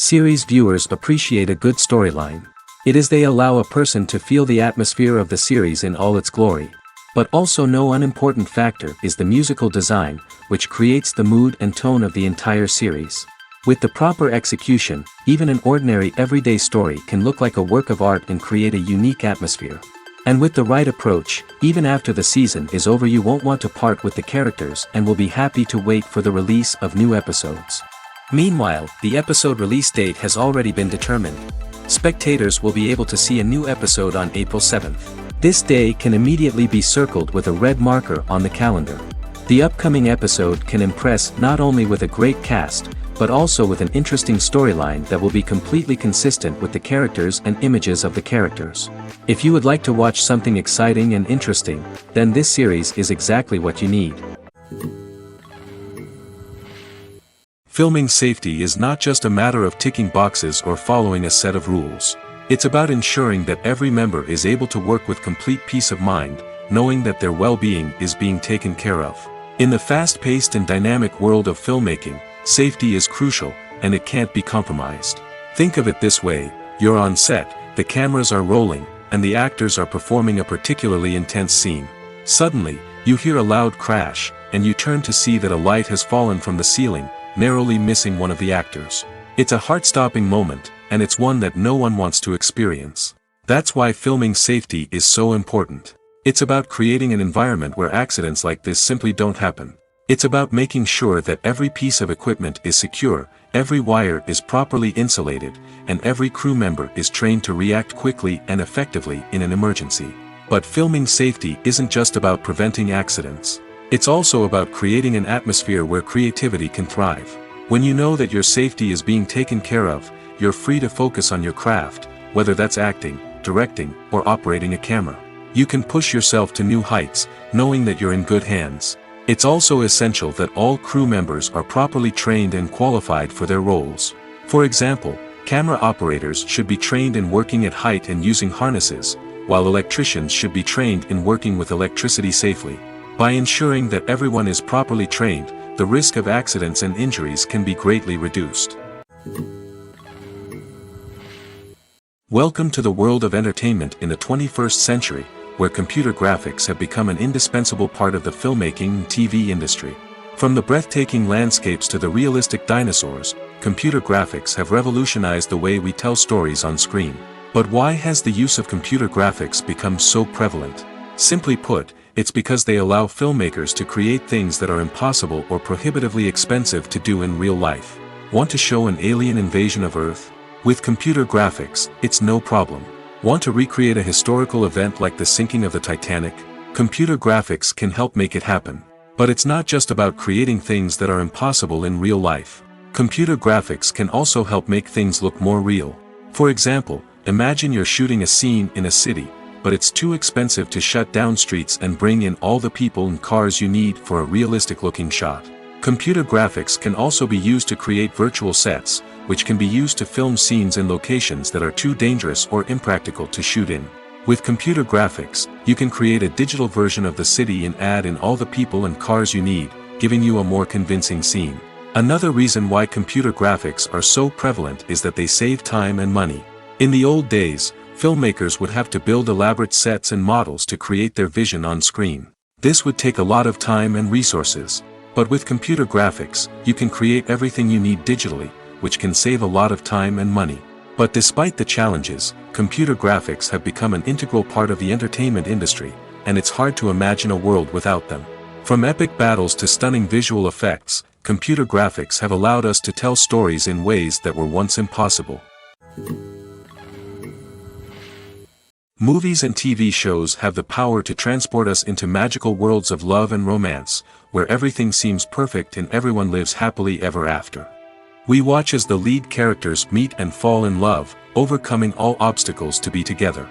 Series viewers appreciate a good storyline. It is they allow a person to feel the atmosphere of the series in all its glory. But also no unimportant factor is the musical design, which creates the mood and tone of the entire series. With the proper execution, even an ordinary everyday story can look like a work of art and create a unique atmosphere. And with the right approach, even after the season is over you won't want to part with the characters and will be happy to wait for the release of new episodes. Meanwhile, the episode release date has already been determined. Spectators will be able to see a new episode on April 7th. This day can immediately be circled with a red marker on the calendar. The upcoming episode can impress not only with a great cast, but also with an interesting storyline that will be completely consistent with the characters and images of the characters. If you would like to watch something exciting and interesting, then this series is exactly what you need. Filming safety is not just a matter of ticking boxes or following a set of rules. It's about ensuring that every member is able to work with complete peace of mind, knowing that their well-being is being taken care of. In the fast-paced and dynamic world of filmmaking, safety is crucial, and it can't be compromised. Think of it this way: you're on set, the cameras are rolling, and the actors are performing a particularly intense scene. Suddenly, you hear a loud crash, and you turn to see that a light has fallen from the ceiling, narrowly missing one of the actors. It's a heart-stopping moment, and it's one that no one wants to experience. That's why filming safety is so important. It's about creating an environment where accidents like this simply don't happen. It's about making sure that every piece of equipment is secure, every wire is properly insulated, and every crew member is trained to react quickly and effectively in an emergency. But filming safety isn't just about preventing accidents. It's also about creating an atmosphere where creativity can thrive. When you know that your safety is being taken care of, you're free to focus on your craft, whether that's acting, directing, or operating a camera. You can push yourself to new heights, knowing that you're in good hands. It's also essential that all crew members are properly trained and qualified for their roles. For example, camera operators should be trained in working at height and using harnesses, while electricians should be trained in working with electricity safely. By ensuring that everyone is properly trained, the risk of accidents and injuries can be greatly reduced. Welcome to the world of entertainment in the 21st century, where computer graphics have become an indispensable part of the filmmaking and TV industry. From the breathtaking landscapes to the realistic dinosaurs, computer graphics have revolutionized the way we tell stories on screen. But why has the use of computer graphics become so prevalent? Simply put, it's because they allow filmmakers to create things that are impossible or prohibitively expensive to do in real life. Want to show an alien invasion of Earth? With computer graphics, it's no problem. Want to recreate a historical event like the sinking of the Titanic? Computer graphics can help make it happen. But it's not just about creating things that are impossible in real life. Computer graphics can also help make things look more real. For example, imagine you're shooting a scene in a city, but it's too expensive to shut down streets and bring in all the people and cars you need for a realistic-looking shot. Computer graphics can also be used to create virtual sets, which can be used to film scenes in locations that are too dangerous or impractical to shoot in. With computer graphics, you can create a digital version of the city and add in all the people and cars you need, giving you a more convincing scene. Another reason why computer graphics are so prevalent is that they save time and money. In the old days, filmmakers would have to build elaborate sets and models to create their vision on screen. This would take a lot of time and resources. But with computer graphics, you can create everything you need digitally, which can save a lot of time and money. But despite the challenges, computer graphics have become an integral part of the entertainment industry, and it's hard to imagine a world without them. From epic battles to stunning visual effects, computer graphics have allowed us to tell stories in ways that were once impossible. Movies and TV shows have the power to transport us into magical worlds of love and romance, where everything seems perfect and everyone lives happily ever after. We watch as the lead characters meet and fall in love, overcoming all obstacles to be together.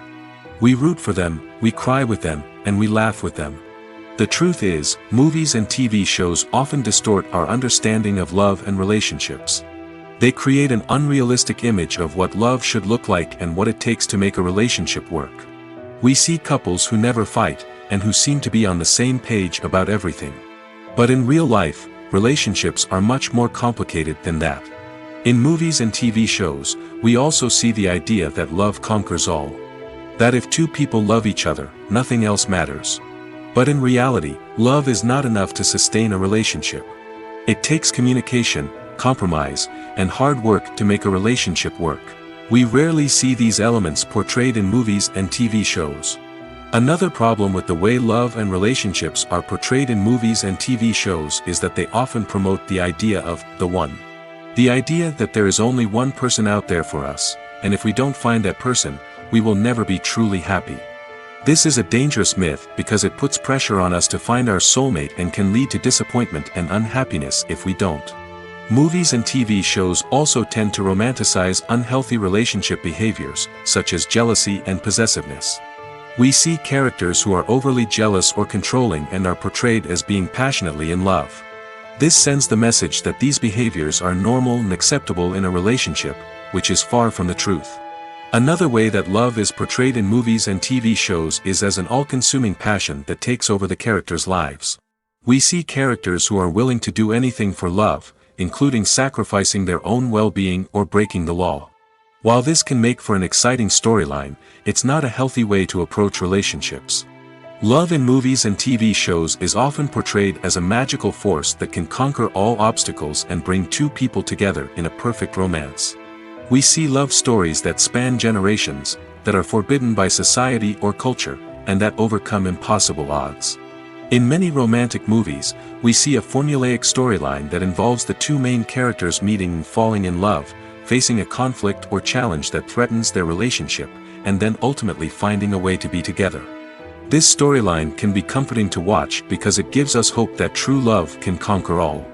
We root for them, we cry with them, and we laugh with them. The truth is, movies and TV shows often distort our understanding of love and relationships. They create an unrealistic image of what love should look like and what it takes to make a relationship work. We see couples who never fight, and who seem to be on the same page about everything. But in real life, relationships are much more complicated than that. In movies and TV shows, we also see the idea that love conquers all. That if two people love each other, nothing else matters. But in reality, love is not enough to sustain a relationship. It takes communication, compromise, and hard work to make a relationship work. We rarely see these elements portrayed in movies and TV shows. Another problem with the way love and relationships are portrayed in movies and TV shows is that they often promote the idea of the one. The idea that there is only one person out there for us, and if we don't find that person, we will never be truly happy. This is a dangerous myth because it puts pressure on us to find our soulmate and can lead to disappointment and unhappiness if we don't. Movies and TV shows also tend to romanticize unhealthy relationship behaviors, such as jealousy and possessiveness. We see characters who are overly jealous or controlling and are portrayed as being passionately in love. This sends the message that these behaviors are normal and acceptable in a relationship, which is far from the truth. Another way that love is portrayed in movies and TV shows is as an all-consuming passion that takes over the characters' lives. We see characters who are willing to do anything for love, including sacrificing their own well-being or breaking the law. While this can make for an exciting storyline, it's not a healthy way to approach relationships. Love in movies and TV shows is often portrayed as a magical force that can conquer all obstacles and bring two people together in a perfect romance. We see love stories that span generations, that are forbidden by society or culture, and that overcome impossible odds. In many romantic movies, we see a formulaic storyline that involves the two main characters meeting and falling in love, facing a conflict or challenge that threatens their relationship, and then ultimately finding a way to be together. This storyline can be comforting to watch because it gives us hope that true love can conquer all.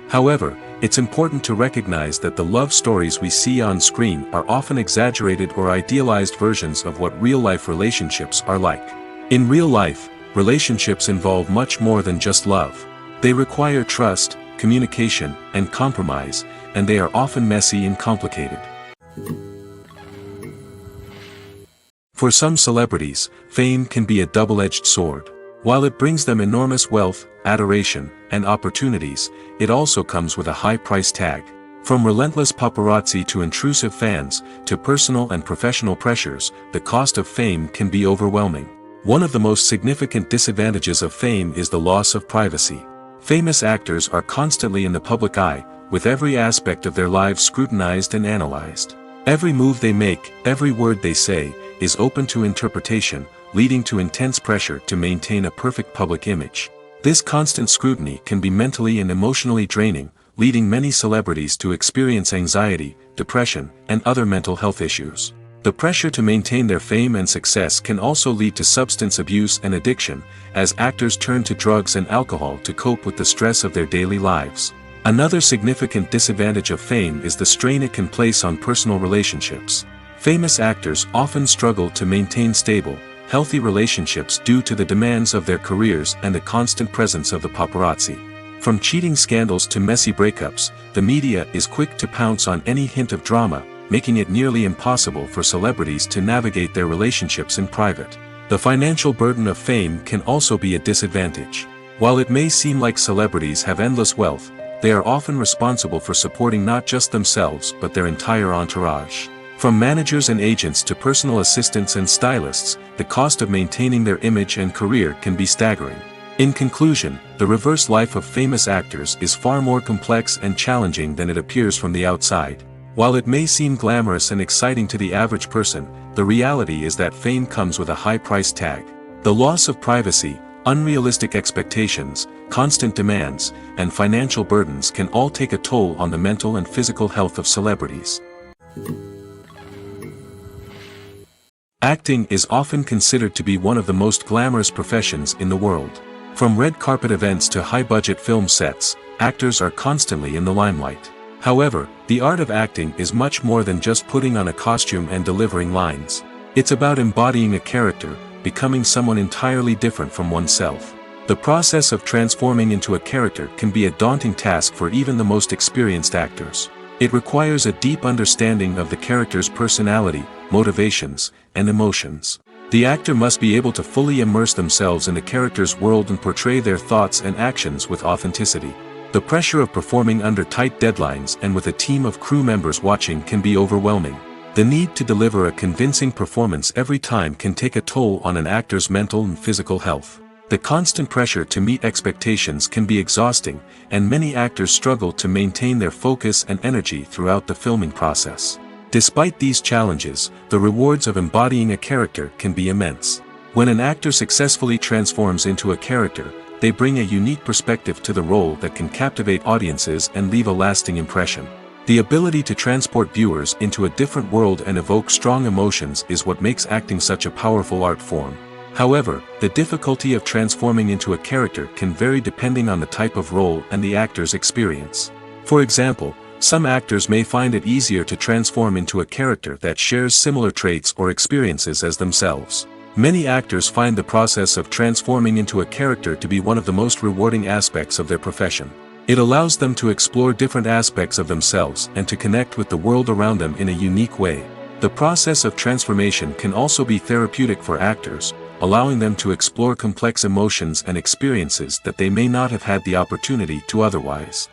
However, it's important to recognize that the love stories we see on screen are often exaggerated or idealized versions of what real-life relationships are like. In real life, relationships involve much more than just love. They require trust, communication, and compromise, and they are often messy and complicated. For some celebrities, fame can be a double-edged sword. While it brings them enormous wealth, adoration, and opportunities, it also comes with a high price tag. From relentless paparazzi to intrusive fans, to personal and professional pressures, the cost of fame can be overwhelming. One of the most significant disadvantages of fame is the loss of privacy. Famous actors are constantly in the public eye, with every aspect of their lives scrutinized and analyzed. Every move they make, every word they say, is open to interpretation, leading to intense pressure to maintain a perfect public image. This constant scrutiny can be mentally and emotionally draining, leading many celebrities to experience anxiety, depression, and other mental health issues. The pressure to maintain their fame and success can also lead to substance abuse and addiction, as actors turn to drugs and alcohol to cope with the stress of their daily lives. Another significant disadvantage of fame is the strain it can place on personal relationships. Famous actors often struggle to maintain stable, healthy relationships due to the demands of their careers and the constant presence of the paparazzi. From cheating scandals to messy breakups, the media is quick to pounce on any hint of drama, making it nearly impossible for celebrities to navigate their relationships in private. The financial burden of fame can also be a disadvantage. While it may seem like celebrities have endless wealth, they are often responsible for supporting not just themselves but their entire entourage. From managers and agents to personal assistants and stylists, the cost of maintaining their image and career can be staggering. In conclusion, the reverse life of famous actors is far more complex and challenging than it appears from the outside. While it may seem glamorous and exciting to the average person, the reality is that fame comes with a high price tag. The loss of privacy, unrealistic expectations, constant demands, and financial burdens can all take a toll on the mental and physical health of celebrities. Acting is often considered to be one of the most glamorous professions in the world. From red carpet events to high-budget film sets, actors are constantly in the limelight. However, the art of acting is much more than just putting on a costume and delivering lines. It's about embodying a character, becoming someone entirely different from oneself. The process of transforming into a character can be a daunting task for even the most experienced actors. It requires a deep understanding of the character's personality, motivations, and emotions. The actor must be able to fully immerse themselves in the character's world and portray their thoughts and actions with authenticity. The pressure of performing under tight deadlines and with a team of crew members watching can be overwhelming. The need to deliver a convincing performance every time can take a toll on an actor's mental and physical health. The constant pressure to meet expectations can be exhausting, and many actors struggle to maintain their focus and energy throughout the filming process. Despite these challenges, the rewards of embodying a character can be immense. When an actor successfully transforms into a character, they bring a unique perspective to the role that can captivate audiences and leave a lasting impression. The ability to transport viewers into a different world and evoke strong emotions is what makes acting such a powerful art form. However, the difficulty of transforming into a character can vary depending on the type of role and the actor's experience. For example, some actors may find it easier to transform into a character that shares similar traits or experiences as themselves. Many actors find the process of transforming into a character to be one of the most rewarding aspects of their profession. It allows them to explore different aspects of themselves and to connect with the world around them in a unique way. The process of transformation can also be therapeutic for actors, allowing them to explore complex emotions and experiences that they may not have had the opportunity to otherwise.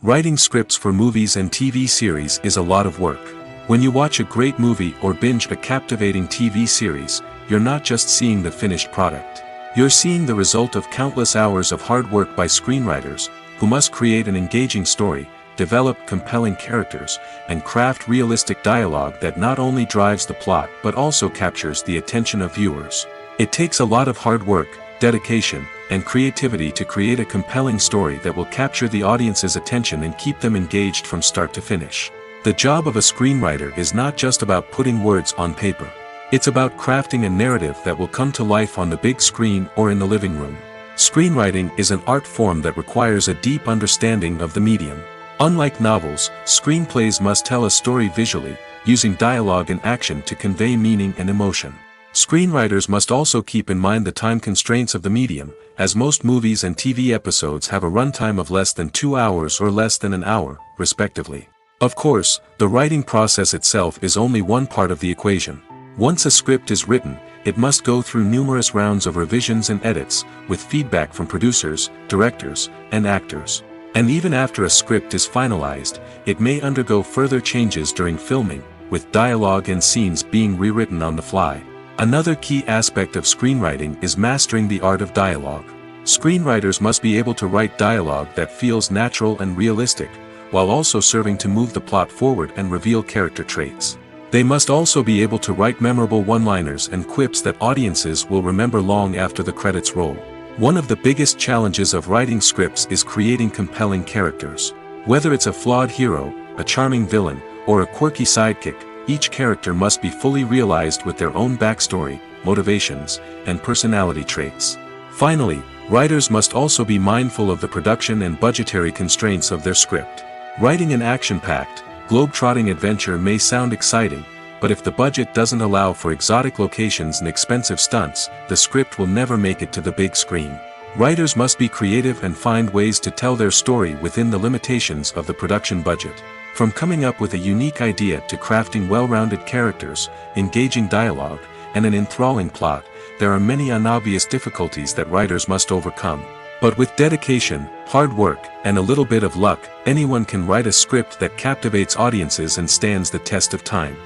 Writing scripts for movies and TV series is a lot of work. When you watch a great movie or binge a captivating TV series, you're not just seeing the finished product. You're seeing the result of countless hours of hard work by screenwriters, who must create an engaging story, develop compelling characters, and craft realistic dialogue that not only drives the plot but also captures the attention of viewers. It takes a lot of hard work, dedication, and creativity to create a compelling story that will capture the audience's attention and keep them engaged from start to finish. The job of a screenwriter is not just about putting words on paper. It's about crafting a narrative that will come to life on the big screen or in the living room. Screenwriting is an art form that requires a deep understanding of the medium. Unlike novels, screenplays must tell a story visually, using dialogue and action to convey meaning and emotion. Screenwriters must also keep in mind the time constraints of the medium, as most movies and TV episodes have a runtime of less than 2 hours or less than an hour, respectively. Of course, the writing process itself is only one part of the equation. Once a script is written, it must go through numerous rounds of revisions and edits, with feedback from producers, directors, and actors. And even after a script is finalized, it may undergo further changes during filming, with dialogue and scenes being rewritten on the fly. Another key aspect of screenwriting is mastering the art of dialogue. Screenwriters must be able to write dialogue that feels natural and realistic, while also serving to move the plot forward and reveal character traits. They must also be able to write memorable one-liners and quips that audiences will remember long after the credits roll. One of the biggest challenges of writing scripts is creating compelling characters. Whether it's a flawed hero, a charming villain, or a quirky sidekick, each character must be fully realized with their own backstory, motivations, and personality traits. Finally, writers must also be mindful of the production and budgetary constraints of their script. Writing an action-packed, globe-trotting adventure may sound exciting, but if the budget doesn't allow for exotic locations and expensive stunts, the script will never make it to the big screen. Writers must be creative and find ways to tell their story within the limitations of the production budget. From coming up with a unique idea to crafting well-rounded characters, engaging dialogue, and an enthralling plot, there are many unobvious difficulties that writers must overcome. But with dedication, hard work, and a little bit of luck, anyone can write a script that captivates audiences and stands the test of time.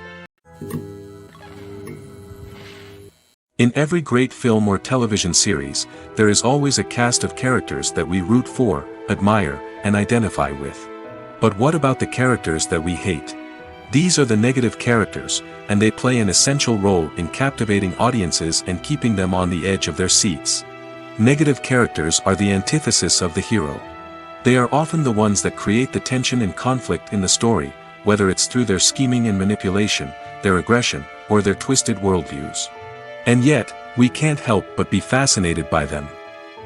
In every great film or television series, there is always a cast of characters that we root for, admire, and identify with. But what about the characters that we hate? These are the negative characters, and they play an essential role in captivating audiences and keeping them on the edge of their seats. Negative characters are the antithesis of the hero. They are often the ones that create the tension and conflict in the story, whether it's through their scheming and manipulation, their aggression, or their twisted worldviews. And yet, we can't help but be fascinated by them.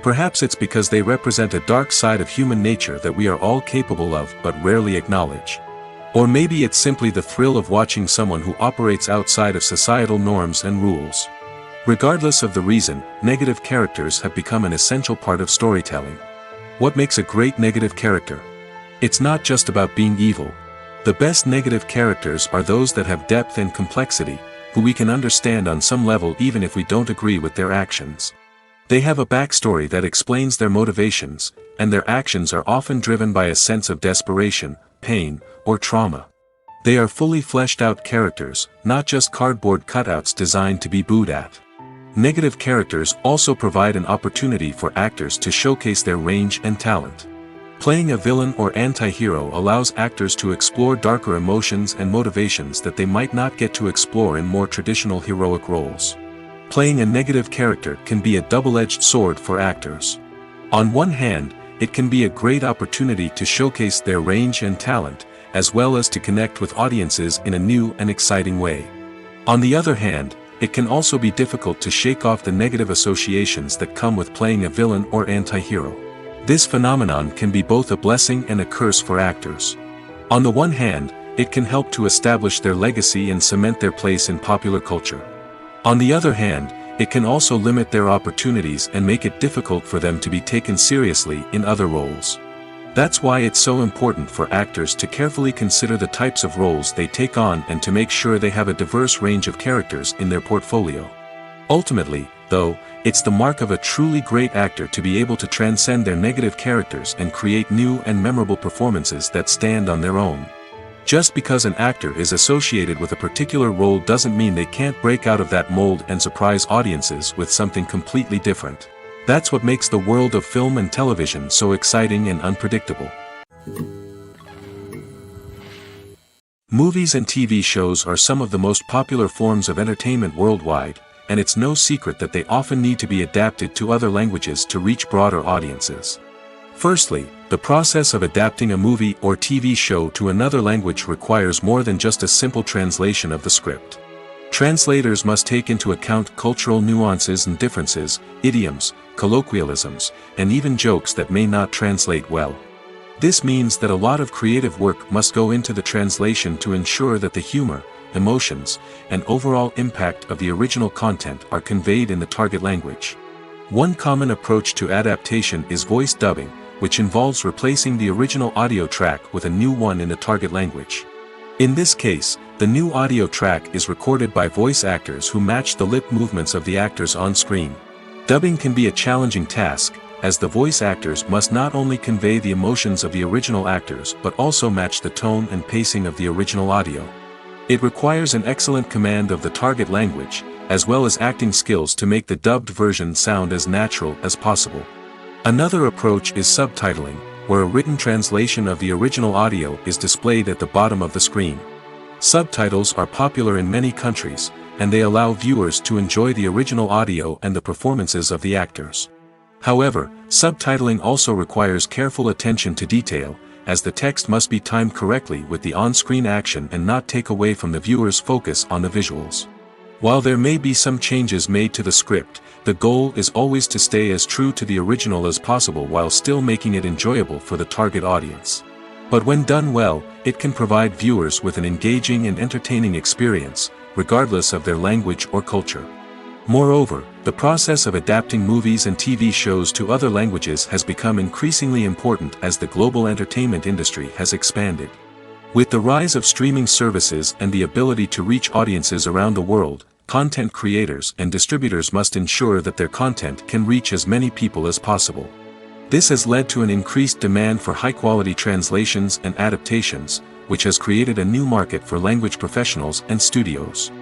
Perhaps it's because they represent a dark side of human nature that we are all capable of but rarely acknowledge. Or maybe it's simply the thrill of watching someone who operates outside of societal norms and rules. Regardless of the reason, negative characters have become an essential part of storytelling. What makes a great negative character? It's not just about being evil. The best negative characters are those that have depth and complexity, who we can understand on some level even if we don't agree with their actions. They have a backstory that explains their motivations, and their actions are often driven by a sense of desperation, pain, or trauma. They are fully fleshed out characters, not just cardboard cutouts designed to be booed at. Negative characters also provide an opportunity for actors to showcase their range and talent. Playing a villain or anti-hero allows actors to explore darker emotions and motivations that they might not get to explore in more traditional heroic roles. Playing a negative character can be a double-edged sword for actors. On one hand, it can be a great opportunity to showcase their range and talent, as well as to connect with audiences in a new and exciting way. On the other hand, it can also be difficult to shake off the negative associations that come with playing a villain or anti-hero. This phenomenon can be both a blessing and a curse for actors. On the one hand, it can help to establish their legacy and cement their place in popular culture. On the other hand, it can also limit their opportunities and make it difficult for them to be taken seriously in other roles. That's why it's so important for actors to carefully consider the types of roles they take on and to make sure they have a diverse range of characters in their portfolio. Ultimately, though, it's the mark of a truly great actor to be able to transcend their negative characters and create new and memorable performances that stand on their own. Just because an actor is associated with a particular role doesn't mean they can't break out of that mold and surprise audiences with something completely different. That's what makes the world of film and television so exciting and unpredictable. Movies and TV shows are some of the most popular forms of entertainment worldwide, and it's no secret that they often need to be adapted to other languages to reach broader audiences. Firstly, the process of adapting a movie or TV show to another language requires more than just a simple translation of the script. Translators must take into account cultural nuances and differences, idioms, colloquialisms, and even jokes that may not translate well. This means that a lot of creative work must go into the translation to ensure that the humor, emotions, and overall impact of the original content are conveyed in the target language. One common approach to adaptation is voice dubbing, which involves replacing the original audio track with a new one in the target language. In this case, the new audio track is recorded by voice actors who match the lip movements of the actors on screen. Dubbing can be a challenging task, as the voice actors must not only convey the emotions of the original actors but also match the tone and pacing of the original audio. It requires an excellent command of the target language, as well as acting skills to make the dubbed version sound as natural as possible. Another approach is subtitling, where a written translation of the original audio is displayed at the bottom of the screen. Subtitles are popular in many countries, and they allow viewers to enjoy the original audio and the performances of the actors. However, subtitling also requires careful attention to detail, as the text must be timed correctly with the on-screen action and not take away from the viewer's focus on the visuals. While there may be some changes made to the script, the goal is always to stay as true to the original as possible while still making it enjoyable for the target audience. But when done well, it can provide viewers with an engaging and entertaining experience, regardless of their language or culture. Moreover, the process of adapting movies and TV shows to other languages has become increasingly important as the global entertainment industry has expanded. With the rise of streaming services and the ability to reach audiences around the world, content creators and distributors must ensure that their content can reach as many people as possible. This has led to an increased demand for high-quality translations and adaptations, which has created a new market for language professionals and studios.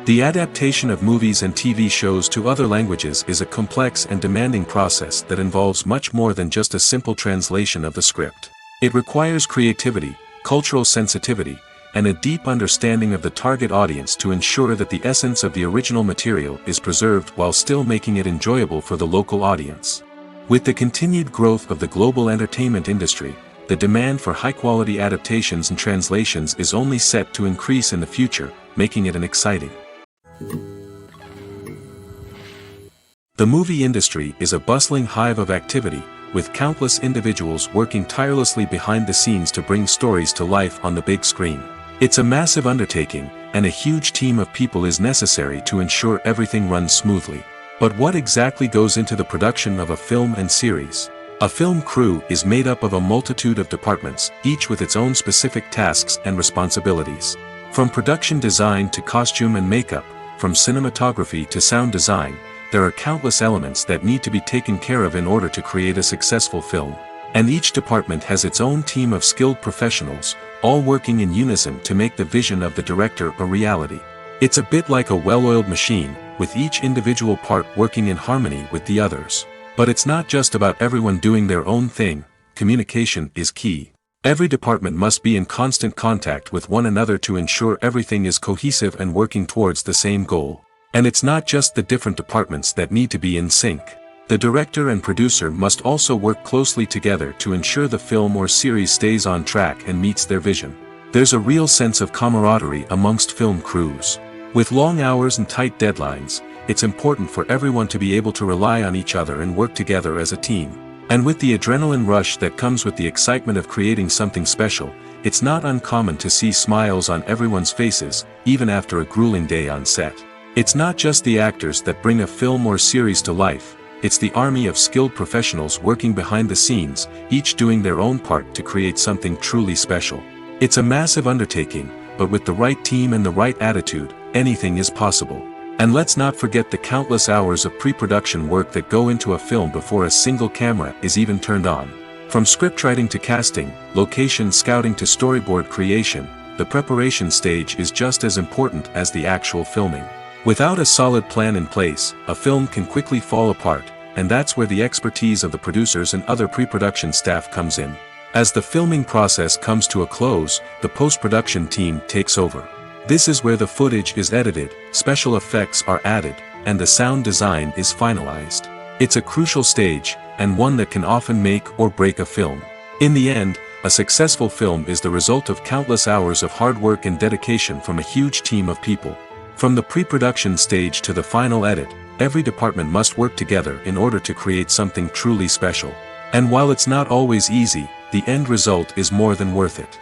The adaptation of movies and TV shows to other languages is a complex and demanding process that involves much more than just a simple translation of the script. It requires creativity, cultural sensitivity, and a deep understanding of the target audience to ensure that the essence of the original material is preserved while still making it enjoyable for the local audience. With the continued growth of the global entertainment industry, the demand for high-quality adaptations and translations is only set to increase in the future, making it an exciting. The movie industry is a bustling hive of activity, with countless individuals working tirelessly behind the scenes to bring stories to life on the big screen. It's a massive undertaking, and a huge team of people is necessary to ensure everything runs smoothly. But what exactly goes into the production of a film and series? A film crew is made up of a multitude of departments, each with its own specific tasks and responsibilities. From production design to costume and makeup, from cinematography to sound design, there are countless elements that need to be taken care of in order to create a successful film. And each department has its own team of skilled professionals, all working in unison to make the vision of the director a reality. It's a bit like a well-oiled machine, with each individual part working in harmony with the others. But it's not just about everyone doing their own thing. Communication is key. Every department must be in constant contact with one another to ensure everything is cohesive and working towards the same goal. And it's not just the different departments that need to be in sync. The director and producer must also work closely together to ensure the film or series stays on track and meets their vision. There's a real sense of camaraderie amongst film crews. With long hours and tight deadlines, it's important for everyone to be able to rely on each other and work together as a team. And with the adrenaline rush that comes with the excitement of creating something special, it's not uncommon to see smiles on everyone's faces, even after a grueling day on set. It's not just the actors that bring a film or series to life. It's the army of skilled professionals working behind the scenes, each doing their own part to create something truly special. It's a massive undertaking, but with the right team and the right attitude, anything is possible. And let's not forget the countless hours of pre-production work that go into a film before a single camera is even turned on. From scriptwriting to casting, location scouting to storyboard creation, the preparation stage is just as important as the actual filming. Without a solid plan in place, a film can quickly fall apart, and that's where the expertise of the producers and other pre-production staff comes in. As the filming process comes to a close, the post-production team takes over. This is where the footage is edited, special effects are added, and the sound design is finalized. It's a crucial stage, and one that can often make or break a film. In the end, a successful film is the result of countless hours of hard work and dedication from a huge team of people. From the pre-production stage to the final edit, every department must work together in order to create something truly special. And while it's not always easy, the end result is more than worth it.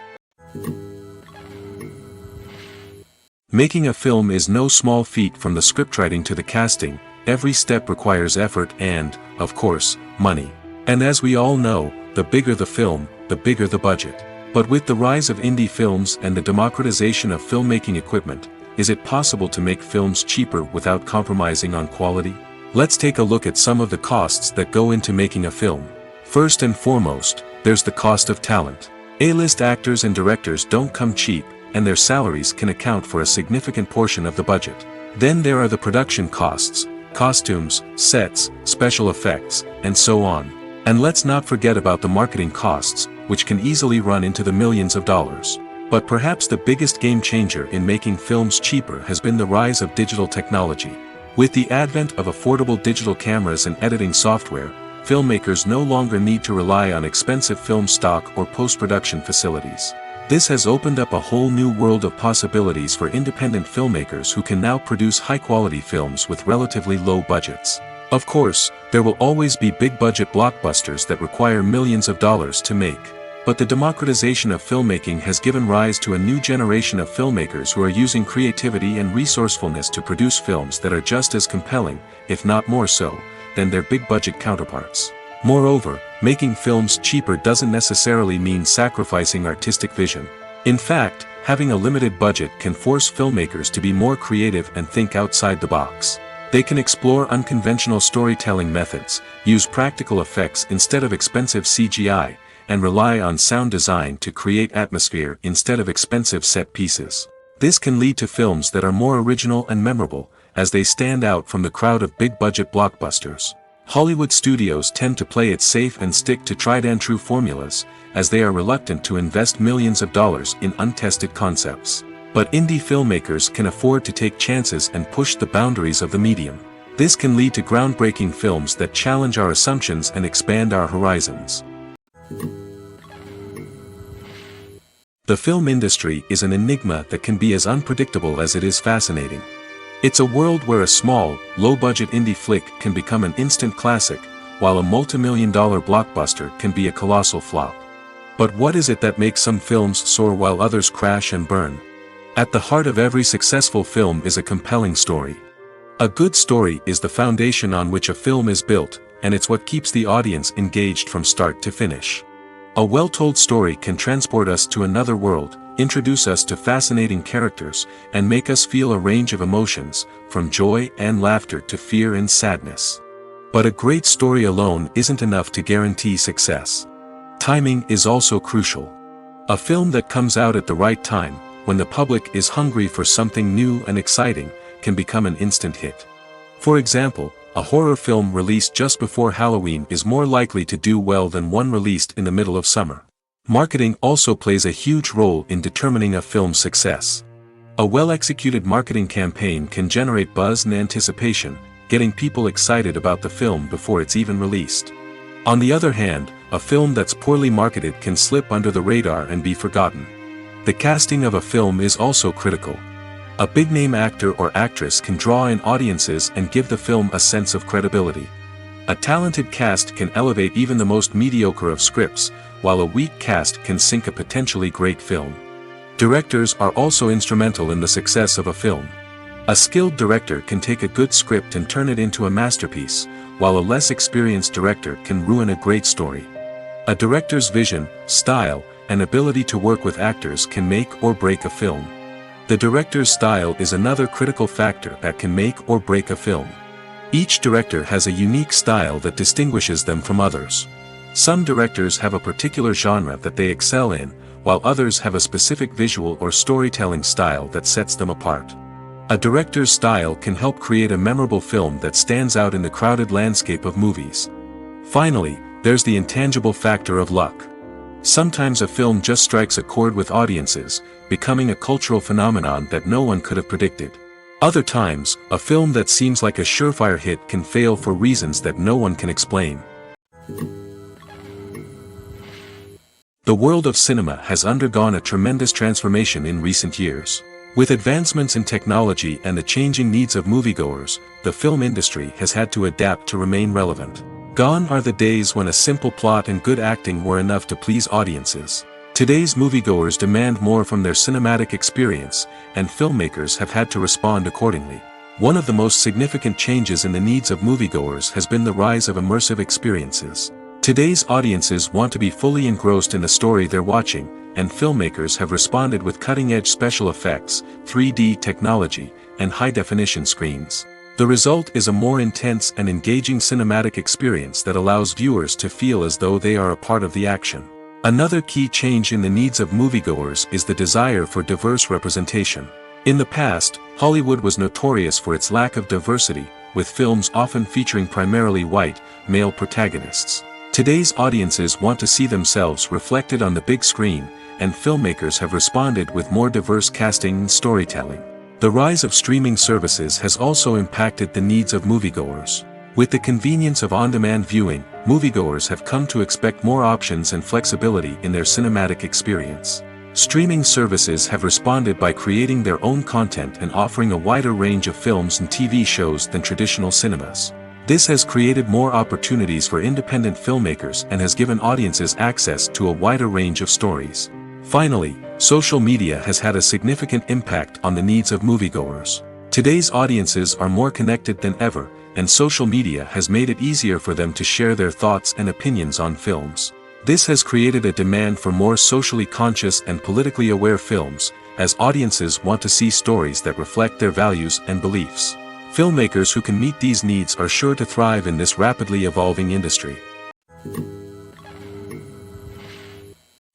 Making a film is no small feat. From the scriptwriting to the casting, every step requires effort and, of course, money. And as we all know, the bigger the film, the bigger the budget. But with the rise of indie films and the democratization of filmmaking equipment, is it possible to make films cheaper without compromising on quality? Let's take a look at some of the costs that go into making a film. First and foremost, there's the cost of talent. A-list actors and directors don't come cheap, and their salaries can account for a significant portion of the budget. Then there are the production costs, costumes, sets, special effects, and so on. And let's not forget about the marketing costs, which can easily run into the millions of dollars. But perhaps the biggest game changer in making films cheaper has been the rise of digital technology. With the advent of affordable digital cameras and editing software, filmmakers no longer need to rely on expensive film stock or post-production facilities. This has opened up a whole new world of possibilities for independent filmmakers who can now produce high-quality films with relatively low budgets. Of course, there will always be big-budget blockbusters that require millions of dollars to make. But the democratization of filmmaking has given rise to a new generation of filmmakers who are using creativity and resourcefulness to produce films that are just as compelling, if not more so, than their big-budget counterparts. Moreover, making films cheaper doesn't necessarily mean sacrificing artistic vision. In fact, having a limited budget can force filmmakers to be more creative and think outside the box. They can explore unconventional storytelling methods, use practical effects instead of expensive CGI, and rely on sound design to create atmosphere instead of expensive set pieces. This can lead to films that are more original and memorable, as they stand out from the crowd of big-budget blockbusters. Hollywood studios tend to play it safe and stick to tried-and-true formulas, as they are reluctant to invest millions of dollars in untested concepts. But indie filmmakers can afford to take chances and push the boundaries of the medium. This can lead to groundbreaking films that challenge our assumptions and expand our horizons. The film industry is an enigma that can be as unpredictable as it is fascinating. It's a world where a small, low-budget indie flick can become an instant classic, while a multi-million-dollar blockbuster can be a colossal flop. But what is it that makes some films soar while others crash and burn? At the heart of every successful film is a compelling story. A good story is the foundation on which a film is built, and it's what keeps the audience engaged from start to finish. A well-told story can transport us to another world, introduce us to fascinating characters, and make us feel a range of emotions, from joy and laughter to fear and sadness. But a great story alone isn't enough to guarantee success. Timing is also crucial. A film that comes out at the right time, when the public is hungry for something new and exciting, can become an instant hit. For example, a horror film released just before Halloween is more likely to do well than one released in the middle of summer. Marketing also plays a huge role in determining a film's success. A well-executed marketing campaign can generate buzz and anticipation, getting people excited about the film before it's even released. On the other hand, a film that's poorly marketed can slip under the radar and be forgotten. The casting of a film is also critical. A big-name actor or actress can draw in audiences and give the film a sense of credibility. A talented cast can elevate even the most mediocre of scripts, while a weak cast can sink a potentially great film. Directors are also instrumental in the success of a film. A skilled director can take a good script and turn it into a masterpiece, while a less experienced director can ruin a great story. A director's vision, style, and ability to work with actors can make or break a film. The director's style is another critical factor that can make or break a film. Each director has a unique style that distinguishes them from others. Some directors have a particular genre that they excel in, while others have a specific visual or storytelling style that sets them apart. A director's style can help create a memorable film that stands out in the crowded landscape of movies. Finally, there's the intangible factor of luck. Sometimes a film just strikes a chord with audiences, becoming a cultural phenomenon that no one could have predicted. Other times, a film that seems like a surefire hit can fail for reasons that no one can explain. The world of cinema has undergone a tremendous transformation in recent years. With advancements in technology and the changing needs of moviegoers, the film industry has had to adapt to remain relevant. Gone are the days when a simple plot and good acting were enough to please audiences. Today's moviegoers demand more from their cinematic experience, and filmmakers have had to respond accordingly. One of the most significant changes in the needs of moviegoers has been the rise of immersive experiences. Today's audiences want to be fully engrossed in the story they're watching, and filmmakers have responded with cutting-edge special effects, 3D technology, and high-definition screens. The result is a more intense and engaging cinematic experience that allows viewers to feel as though they are a part of the action. Another key change in the needs of moviegoers is the desire for diverse representation. In the past, Hollywood was notorious for its lack of diversity, with films often featuring primarily white, male protagonists. Today's audiences want to see themselves reflected on the big screen, and filmmakers have responded with more diverse casting and storytelling. The rise of streaming services has also impacted the needs of moviegoers. With the convenience of on-demand viewing, moviegoers have come to expect more options and flexibility in their cinematic experience. Streaming services have responded by creating their own content and offering a wider range of films and TV shows than traditional cinemas. This has created more opportunities for independent filmmakers and has given audiences access to a wider range of stories. Finally, social media has had a significant impact on the needs of moviegoers. Today's audiences are more connected than ever, and social media has made it easier for them to share their thoughts and opinions on films. This has created a demand for more socially conscious and politically aware films, as audiences want to see stories that reflect their values and beliefs. Filmmakers who can meet these needs are sure to thrive in this rapidly evolving industry.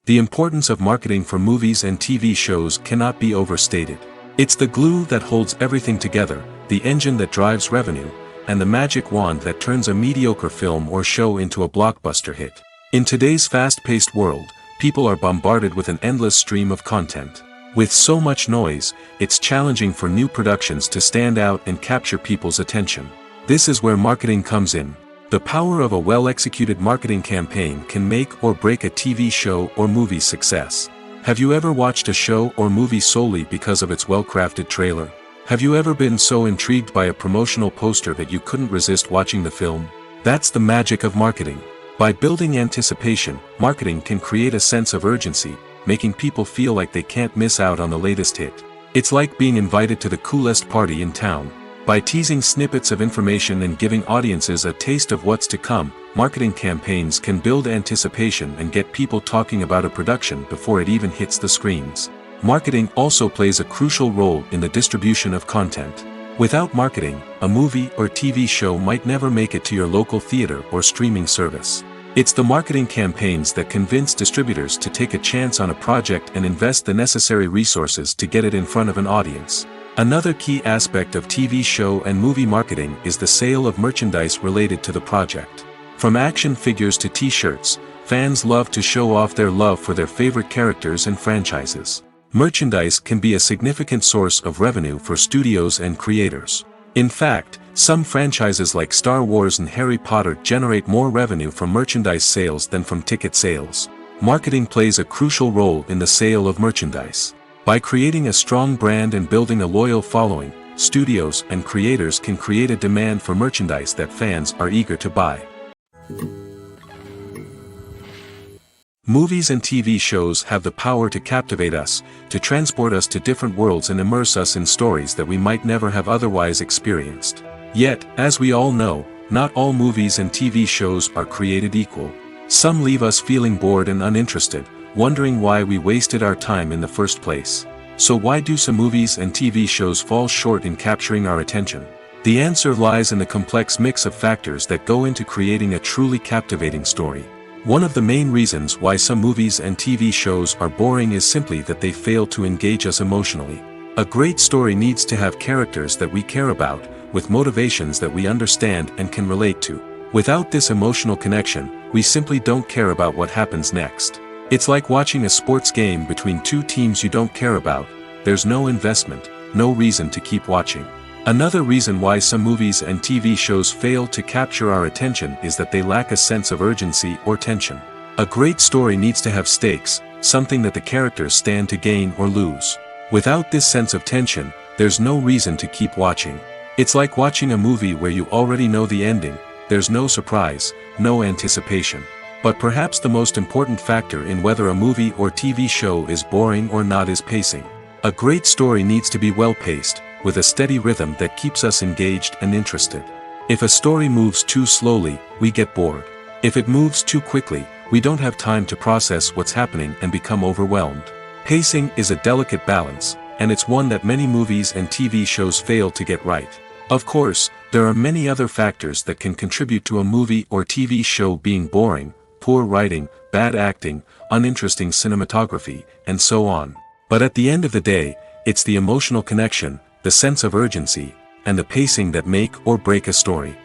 The importance of marketing for movies and TV shows cannot be overstated. It's the glue that holds everything together, the engine that drives revenue, and the magic wand that turns a mediocre film or show into a blockbuster hit. In today's fast-paced world, people are bombarded with an endless stream of content. With so much noise, it's challenging for new productions to stand out and capture people's attention. This is where marketing comes in. The power of a well-executed marketing campaign can make or break a TV show or movie's success. Have you ever watched a show or movie solely because of its well-crafted trailer? Have you ever been so intrigued by a promotional poster that you couldn't resist watching the film? That's the magic of marketing. By building anticipation, marketing can create a sense of urgency, making people feel like they can't miss out on the latest hit. It's like being invited to the coolest party in town. By teasing snippets of information and giving audiences a taste of what's to come, marketing campaigns can build anticipation and get people talking about a production before it even hits the screens. marketing also plays a crucial role in the distribution of content. Without marketing, a movie or TV show might never make it to your local theater or streaming service. It's the marketing campaigns that convince distributors to take a chance on a project and invest the necessary resources to get it in front of an audience. Another key aspect of TV show and movie marketing is the sale of merchandise related to the project. From action figures to t-shirts, fans love to show off their love for their favorite characters and franchises. Merchandise can be a significant source of revenue for studios and creators. In fact, some franchises like Star Wars and Harry Potter generate more revenue from merchandise sales than from ticket sales. Marketing plays a crucial role in the sale of merchandise. By creating a strong brand and building a loyal following, studios and creators can create a demand for merchandise that fans are eager to buy. Movies and TV shows have the power to captivate us, to transport us to different worlds and immerse us in stories that we might never have otherwise experienced. Yet, as we all know, not all movies and TV shows are created equal. Some leave us feeling bored and uninterested, wondering why we wasted our time in the first place. So why do some movies and TV shows fall short in capturing our attention? The answer lies in the complex mix of factors that go into creating a truly captivating story. One of the main reasons why some movies and TV shows are boring is simply that they fail to engage us emotionally. A great story needs to have characters that we care about, with motivations that we understand and can relate to. Without this emotional connection, we simply don't care about what happens next. It's like watching a sports game between two teams you don't care about. There's no investment, no reason to keep watching. Another reason why some movies and TV shows fail to capture our attention is that they lack a sense of urgency or tension. A great story needs to have stakes, something that the characters stand to gain or lose. Without this sense of tension, there's no reason to keep watching. It's like watching a movie where you already know the ending, there's no surprise, no anticipation. But perhaps the most important factor in whether a movie or TV show is boring or not is pacing. A great story needs to be well-paced, with a steady rhythm that keeps us engaged and interested. If a story moves too slowly, we get bored. If it moves too quickly, we don't have time to process what's happening and become overwhelmed. Pacing is a delicate balance, and it's one that many movies and TV shows fail to get right. Of course, there are many other factors that can contribute to a movie or TV show being boring: poor writing, bad acting, uninteresting cinematography, and so on. But at the end of the day, it's the emotional connection, the sense of urgency, and the pacing that make or break a story.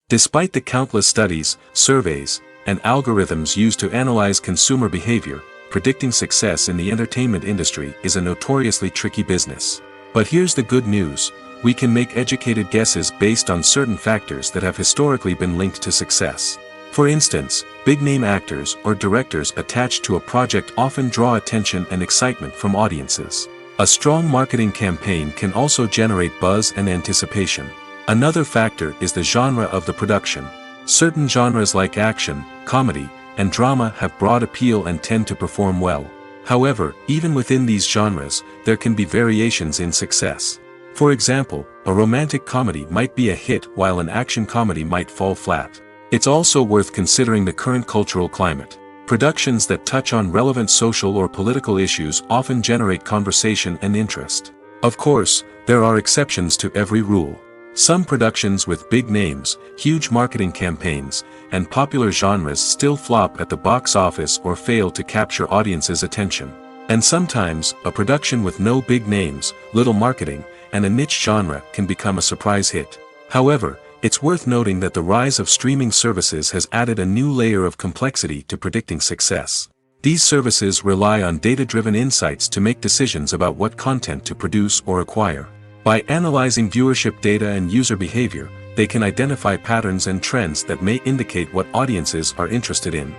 Despite the countless studies, surveys, and algorithms used to analyze consumer behavior, predicting success in the entertainment industry is a notoriously tricky business. But here's the good news: we can make educated guesses based on certain factors that have historically been linked to success. For instance, big-name actors or directors attached to a project often draw attention and excitement from audiences. A strong marketing campaign can also generate buzz and anticipation. Another factor is the genre of the production. Certain genres like action, comedy, and drama have broad appeal and tend to perform well. However, even within these genres, there can be variations in success. For example, a romantic comedy might be a hit while an action comedy might fall flat. It's also worth considering the current cultural climate. Productions that touch on relevant social or political issues often generate conversation and interest. Of course, there are exceptions to every rule. Some productions with big names, huge marketing campaigns, and popular genres still flop at the box office or fail to capture audiences' attention. And sometimes, a production with no big names, little marketing, and a niche genre can become a surprise hit. However, it's worth noting that the rise of streaming services has added a new layer of complexity to predicting success. These services rely on data-driven insights to make decisions about what content to produce or acquire. By analyzing viewership data and user behavior, they can identify patterns and trends that may indicate what audiences are interested in.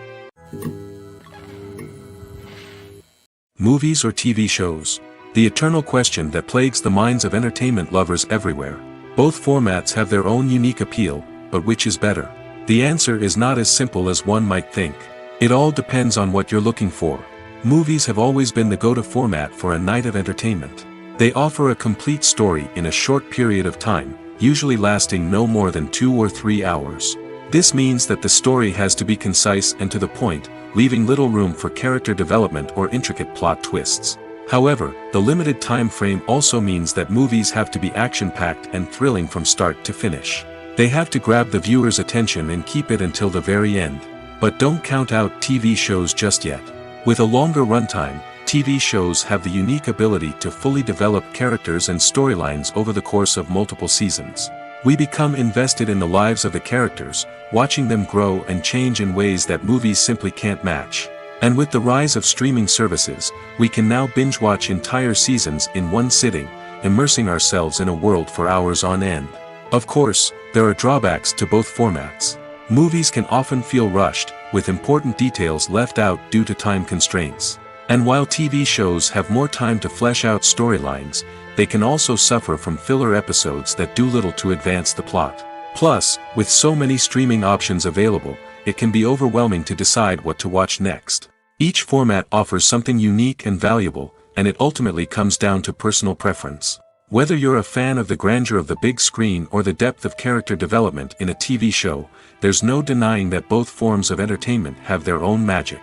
Movies or TV shows? The eternal question that plagues the minds of entertainment lovers everywhere. Both formats have their own unique appeal, but which is better? The answer is not as simple as one might think. It all depends on what you're looking for. Movies have always been the go-to format for a night of entertainment. They offer a complete story in a short period of time, usually lasting no more than 2 or 3 hours. This means that the story has to be concise and to the point, leaving little room for character development or intricate plot twists. However, the limited time frame also means that movies have to be action-packed and thrilling from start to finish. They have to grab the viewer's attention and keep it until the very end. But don't count out TV shows just yet. With a longer runtime, TV shows have the unique ability to fully develop characters and storylines over the course of multiple seasons. We become invested in the lives of the characters, watching them grow and change in ways that movies simply can't match. And with the rise of streaming services, we can now binge-watch entire seasons in one sitting, immersing ourselves in a world for hours on end. Of course, there are drawbacks to both formats. Movies can often feel rushed, with important details left out due to time constraints. And while TV shows have more time to flesh out storylines, they can also suffer from filler episodes that do little to advance the plot. Plus, with so many streaming options available, it can be overwhelming to decide what to watch next. Each format offers something unique and valuable, and it ultimately comes down to personal preference. Whether you're a fan of the grandeur of the big screen or the depth of character development in a TV show, there's no denying that both forms of entertainment have their own magic.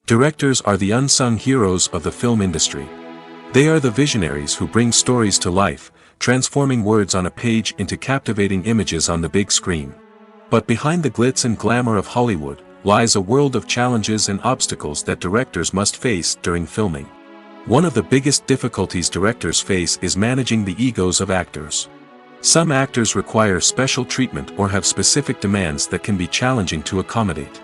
Directors are the unsung heroes of the film industry. They are the visionaries who bring stories to life, transforming words on a page into captivating images on the big screen. But behind the glitz and glamour of Hollywood, lies a world of challenges and obstacles that directors must face during filming. One of the biggest difficulties directors face is managing the egos of actors. Some actors require special treatment or have specific demands that can be challenging to accommodate.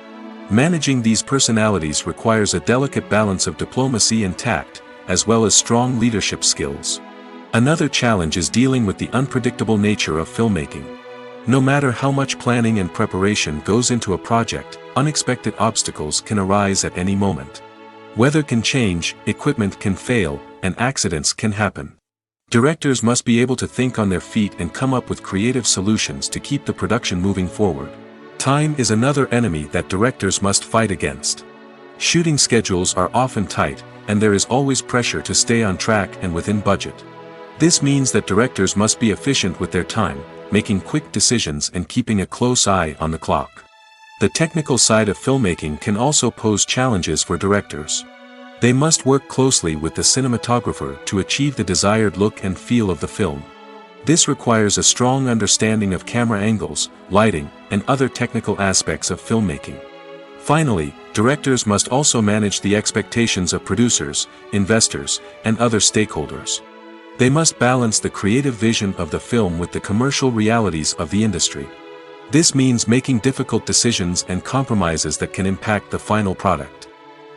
Managing these personalities requires a delicate balance of diplomacy and tact, as well as strong leadership skills. Another challenge is dealing with the unpredictable nature of filmmaking. No matter how much planning and preparation goes into a project, unexpected obstacles can arise at any moment. Weather can change, equipment can fail, and accidents can happen. Directors must be able to think on their feet and come up with creative solutions to keep the production moving forward. Time is another enemy that directors must fight against. Shooting schedules are often tight, and there is always pressure to stay on track and within budget. This means that directors must be efficient with their time, making quick decisions and keeping a close eye on the clock. The technical side of filmmaking can also pose challenges for directors. They must work closely with the cinematographer to achieve the desired look and feel of the film. This requires a strong understanding of camera angles, lighting, and other technical aspects of filmmaking. Finally, directors must also manage the expectations of producers, investors, and other stakeholders. They must balance the creative vision of the film with the commercial realities of the industry. This means making difficult decisions and compromises that can impact the final product.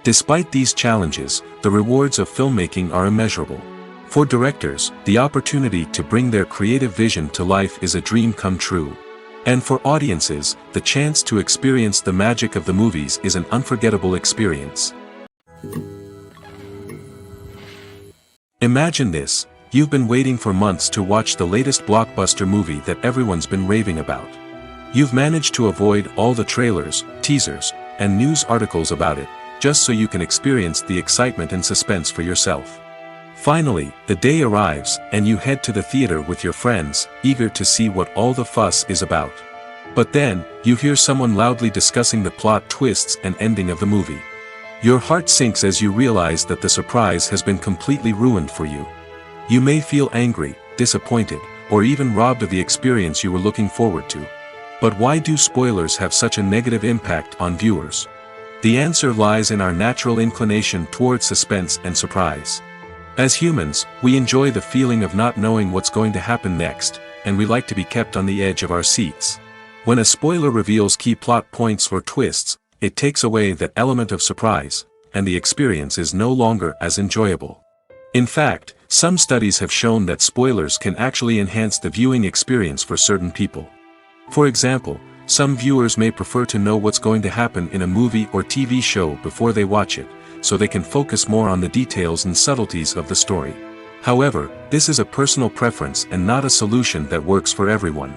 Despite these challenges, the rewards of filmmaking are immeasurable. For directors, the opportunity to bring their creative vision to life is a dream come true. And for audiences, the chance to experience the magic of the movies is an unforgettable experience. Imagine this: you've been waiting for months to watch the latest blockbuster movie that everyone's been raving about. You've managed to avoid all the trailers, teasers, and news articles about it, just so you can experience the excitement and suspense for yourself. Finally, the day arrives, and you head to the theater with your friends, eager to see what all the fuss is about. But then, you hear someone loudly discussing the plot twists and ending of the movie. Your heart sinks as you realize that the surprise has been completely ruined for you. You may feel angry, disappointed, or even robbed of the experience you were looking forward to. But why do spoilers have such a negative impact on viewers? The answer lies in our natural inclination towards suspense and surprise. As humans, we enjoy the feeling of not knowing what's going to happen next, and we like to be kept on the edge of our seats. When a spoiler reveals key plot points or twists, it takes away that element of surprise, and the experience is no longer as enjoyable. In fact, some studies have shown that spoilers can actually enhance the viewing experience for certain people. For example, some viewers may prefer to know what's going to happen in a movie or TV show before they watch it, so they can focus more on the details and subtleties of the story. However, this is a personal preference and not a solution that works for everyone.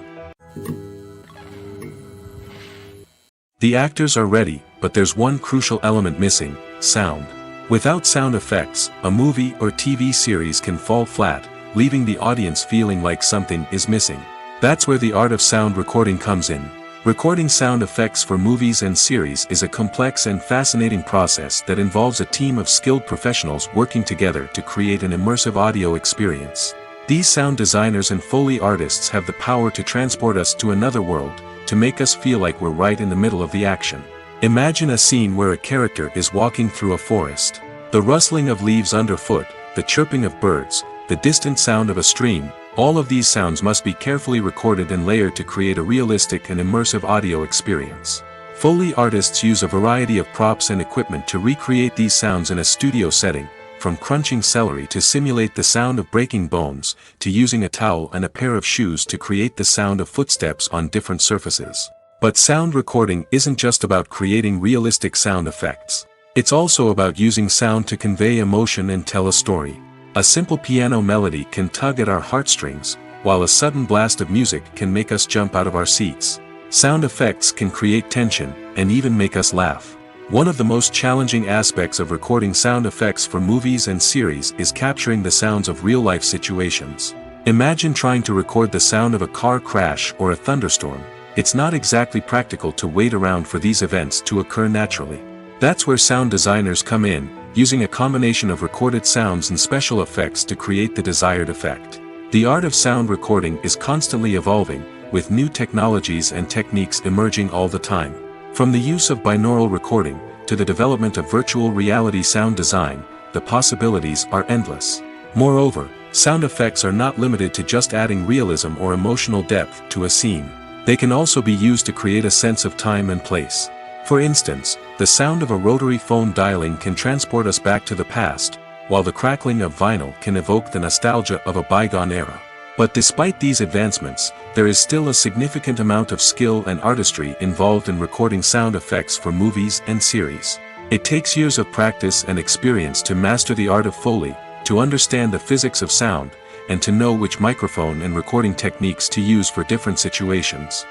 The actors are ready, but there's one crucial element missing: sound. Without sound effects, a movie or TV series can fall flat, leaving the audience feeling like something is missing. That's where the art of sound recording comes in. Recording sound effects for movies and series is a complex and fascinating process that involves a team of skilled professionals working together to create an immersive audio experience. These sound designers and Foley artists have the power to transport us to another world, to make us feel like we're right in the middle of the action. Imagine a scene where a character is walking through a forest. The rustling of leaves underfoot, the chirping of birds, the distant sound of a stream, all of these sounds must be carefully recorded and layered to create a realistic and immersive audio experience. Foley artists use a variety of props and equipment to recreate these sounds in a studio setting, from crunching celery to simulate the sound of breaking bones, to using a towel and a pair of shoes to create the sound of footsteps on different surfaces. But sound recording isn't just about creating realistic sound effects. It's also about using sound to convey emotion and tell a story. A simple piano melody can tug at our heartstrings, while a sudden blast of music can make us jump out of our seats. Sound effects can create tension, and even make us laugh. One of the most challenging aspects of recording sound effects for movies and series is capturing the sounds of real-life situations. Imagine trying to record the sound of a car crash or a thunderstorm. It's not exactly practical to wait around for these events to occur naturally. That's where sound designers come in, using a combination of recorded sounds and special effects to create the desired effect. The art of sound recording is constantly evolving, with new technologies and techniques emerging all the time. From the use of binaural recording, to the development of virtual reality sound design, the possibilities are endless. Moreover, sound effects are not limited to just adding realism or emotional depth to a scene. They can also be used to create a sense of time and place. For instance, the sound of a rotary phone dialing can transport us back to the past, while the crackling of vinyl can evoke the nostalgia of a bygone era. But despite these advancements, there is still a significant amount of skill and artistry involved in recording sound effects for movies and series. It takes years of practice and experience to master the art of Foley, to understand the physics of sound, and to know which microphone and recording techniques to use for different situations.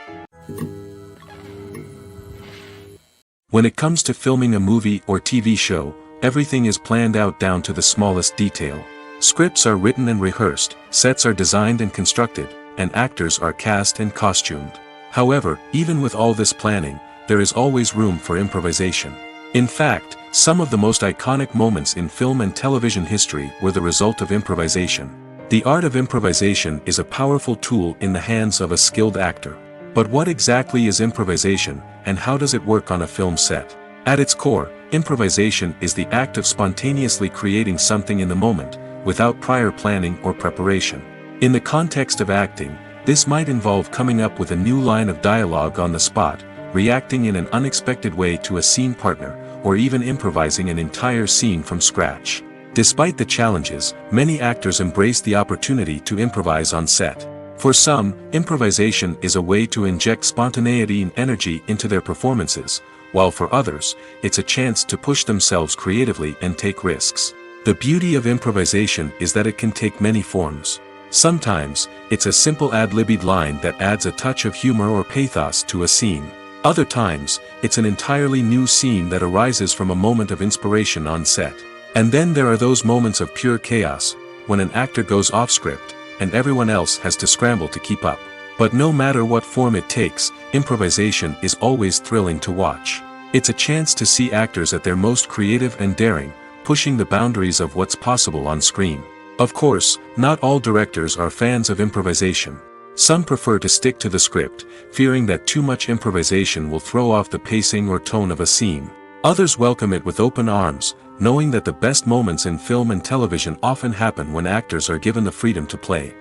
When it comes to filming a movie or TV show, everything is planned out down to the smallest detail. Scripts are written and rehearsed, sets are designed and constructed, and actors are cast and costumed. However, even with all this planning, there is always room for improvisation. In fact, some of the most iconic moments in film and television history were the result of improvisation. The art of improvisation is a powerful tool in the hands of a skilled actor. But what exactly is improvisation, and how does it work on a film set? At its core, improvisation is the act of spontaneously creating something in the moment, without prior planning or preparation. In the context of acting, this might involve coming up with a new line of dialogue on the spot, reacting in an unexpected way to a scene partner, or even improvising an entire scene from scratch. Despite the challenges, many actors embrace the opportunity to improvise on set. For some, improvisation is a way to inject spontaneity and energy into their performances, while for others, it's a chance to push themselves creatively and take risks. The beauty of improvisation is that it can take many forms. Sometimes, it's a simple ad-libbed line that adds a touch of humor or pathos to a scene. Other times, it's an entirely new scene that arises from a moment of inspiration on set. And then there are those moments of pure chaos, when an actor goes off script, and everyone else has to scramble to keep up. But no matter what form it takes, improvisation is always thrilling to watch. It's a chance to see actors at their most creative and daring, pushing the boundaries of what's possible on screen. Of course, not all directors are fans of improvisation. Some prefer to stick to the script, fearing that too much improvisation will throw off the pacing or tone of a scene. Others welcome it with open arms, knowing that the best moments in film and television often happen when actors are given the freedom to play.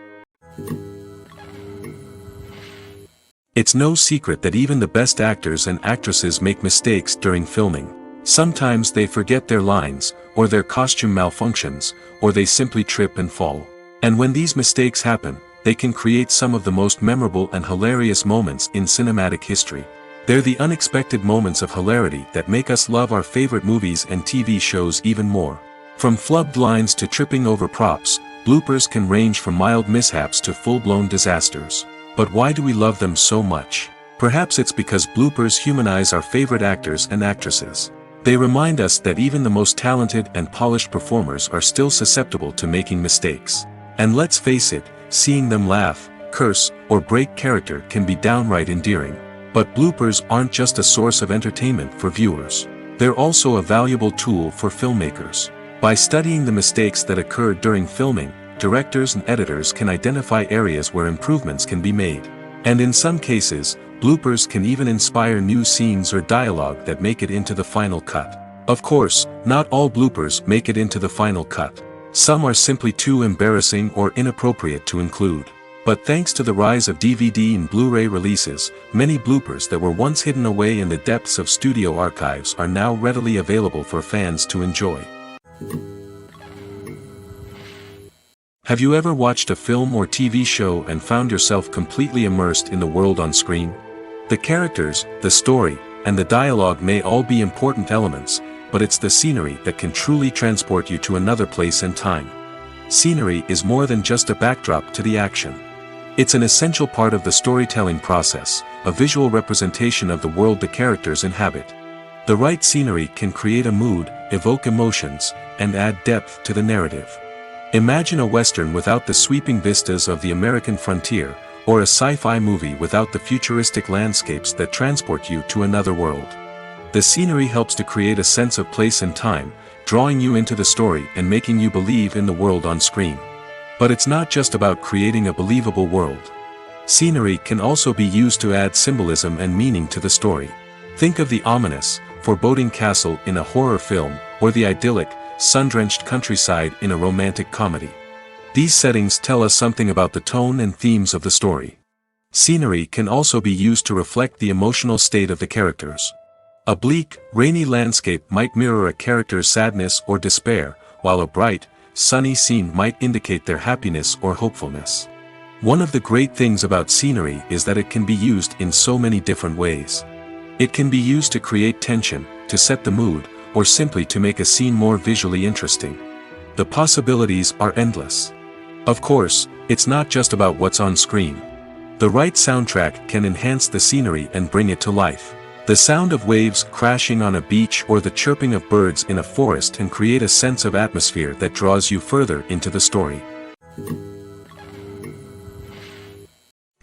It's no secret that even the best actors and actresses make mistakes during filming. Sometimes they forget their lines, or their costume malfunctions, or they simply trip and fall. And when these mistakes happen, they can create some of the most memorable and hilarious moments in cinematic history. They're the unexpected moments of hilarity that make us love our favorite movies and TV shows even more. From flubbed lines to tripping over props, bloopers can range from mild mishaps to full-blown disasters. But why do we love them so much? Perhaps it's because bloopers humanize our favorite actors and actresses. They remind us that even the most talented and polished performers are still susceptible to making mistakes. And let's face it, seeing them laugh, curse, or break character can be downright endearing. But bloopers aren't just a source of entertainment for viewers. They're also a valuable tool for filmmakers. By studying the mistakes that occurred during filming, directors and editors can identify areas where improvements can be made. And in some cases, bloopers can even inspire new scenes or dialogue that make it into the final cut. Of course, not all bloopers make it into the final cut. Some are simply too embarrassing or inappropriate to include. But thanks to the rise of DVD and Blu-ray releases, many bloopers that were once hidden away in the depths of studio archives are now readily available for fans to enjoy. Have you ever watched a film or TV show and found yourself completely immersed in the world on screen? The characters, the story, and the dialogue may all be important elements, but it's the scenery that can truly transport you to another place and time. Scenery is more than just a backdrop to the action. It's an essential part of the storytelling process, a visual representation of the world the characters inhabit. The right scenery can create a mood, evoke emotions, and add depth to the narrative. Imagine a Western without the sweeping vistas of the American frontier, or a sci-fi movie without the futuristic landscapes that transport you to another world. The scenery helps to create a sense of place and time, drawing you into the story and making you believe in the world on screen. But it's not just about creating a believable world. Scenery can also be used to add symbolism and meaning to the story. Think of the ominous, foreboding castle in a horror film, or the idyllic, sun-drenched countryside in a romantic comedy. These settings tell us something about the tone and themes of the story. Scenery can also be used to reflect the emotional state of the characters. A bleak, rainy landscape might mirror a character's sadness or despair, while a bright, sunny scene might indicate their happiness or hopefulness. One of the great things about scenery is that it can be used in so many different ways. It can be used to create tension, to set the mood, or simply to make a scene more visually interesting. The possibilities are endless. Of course, it's not just about what's on screen. The right soundtrack can enhance the scenery and bring it to life. The sound of waves crashing on a beach or the chirping of birds in a forest can create a sense of atmosphere that draws you further into the story.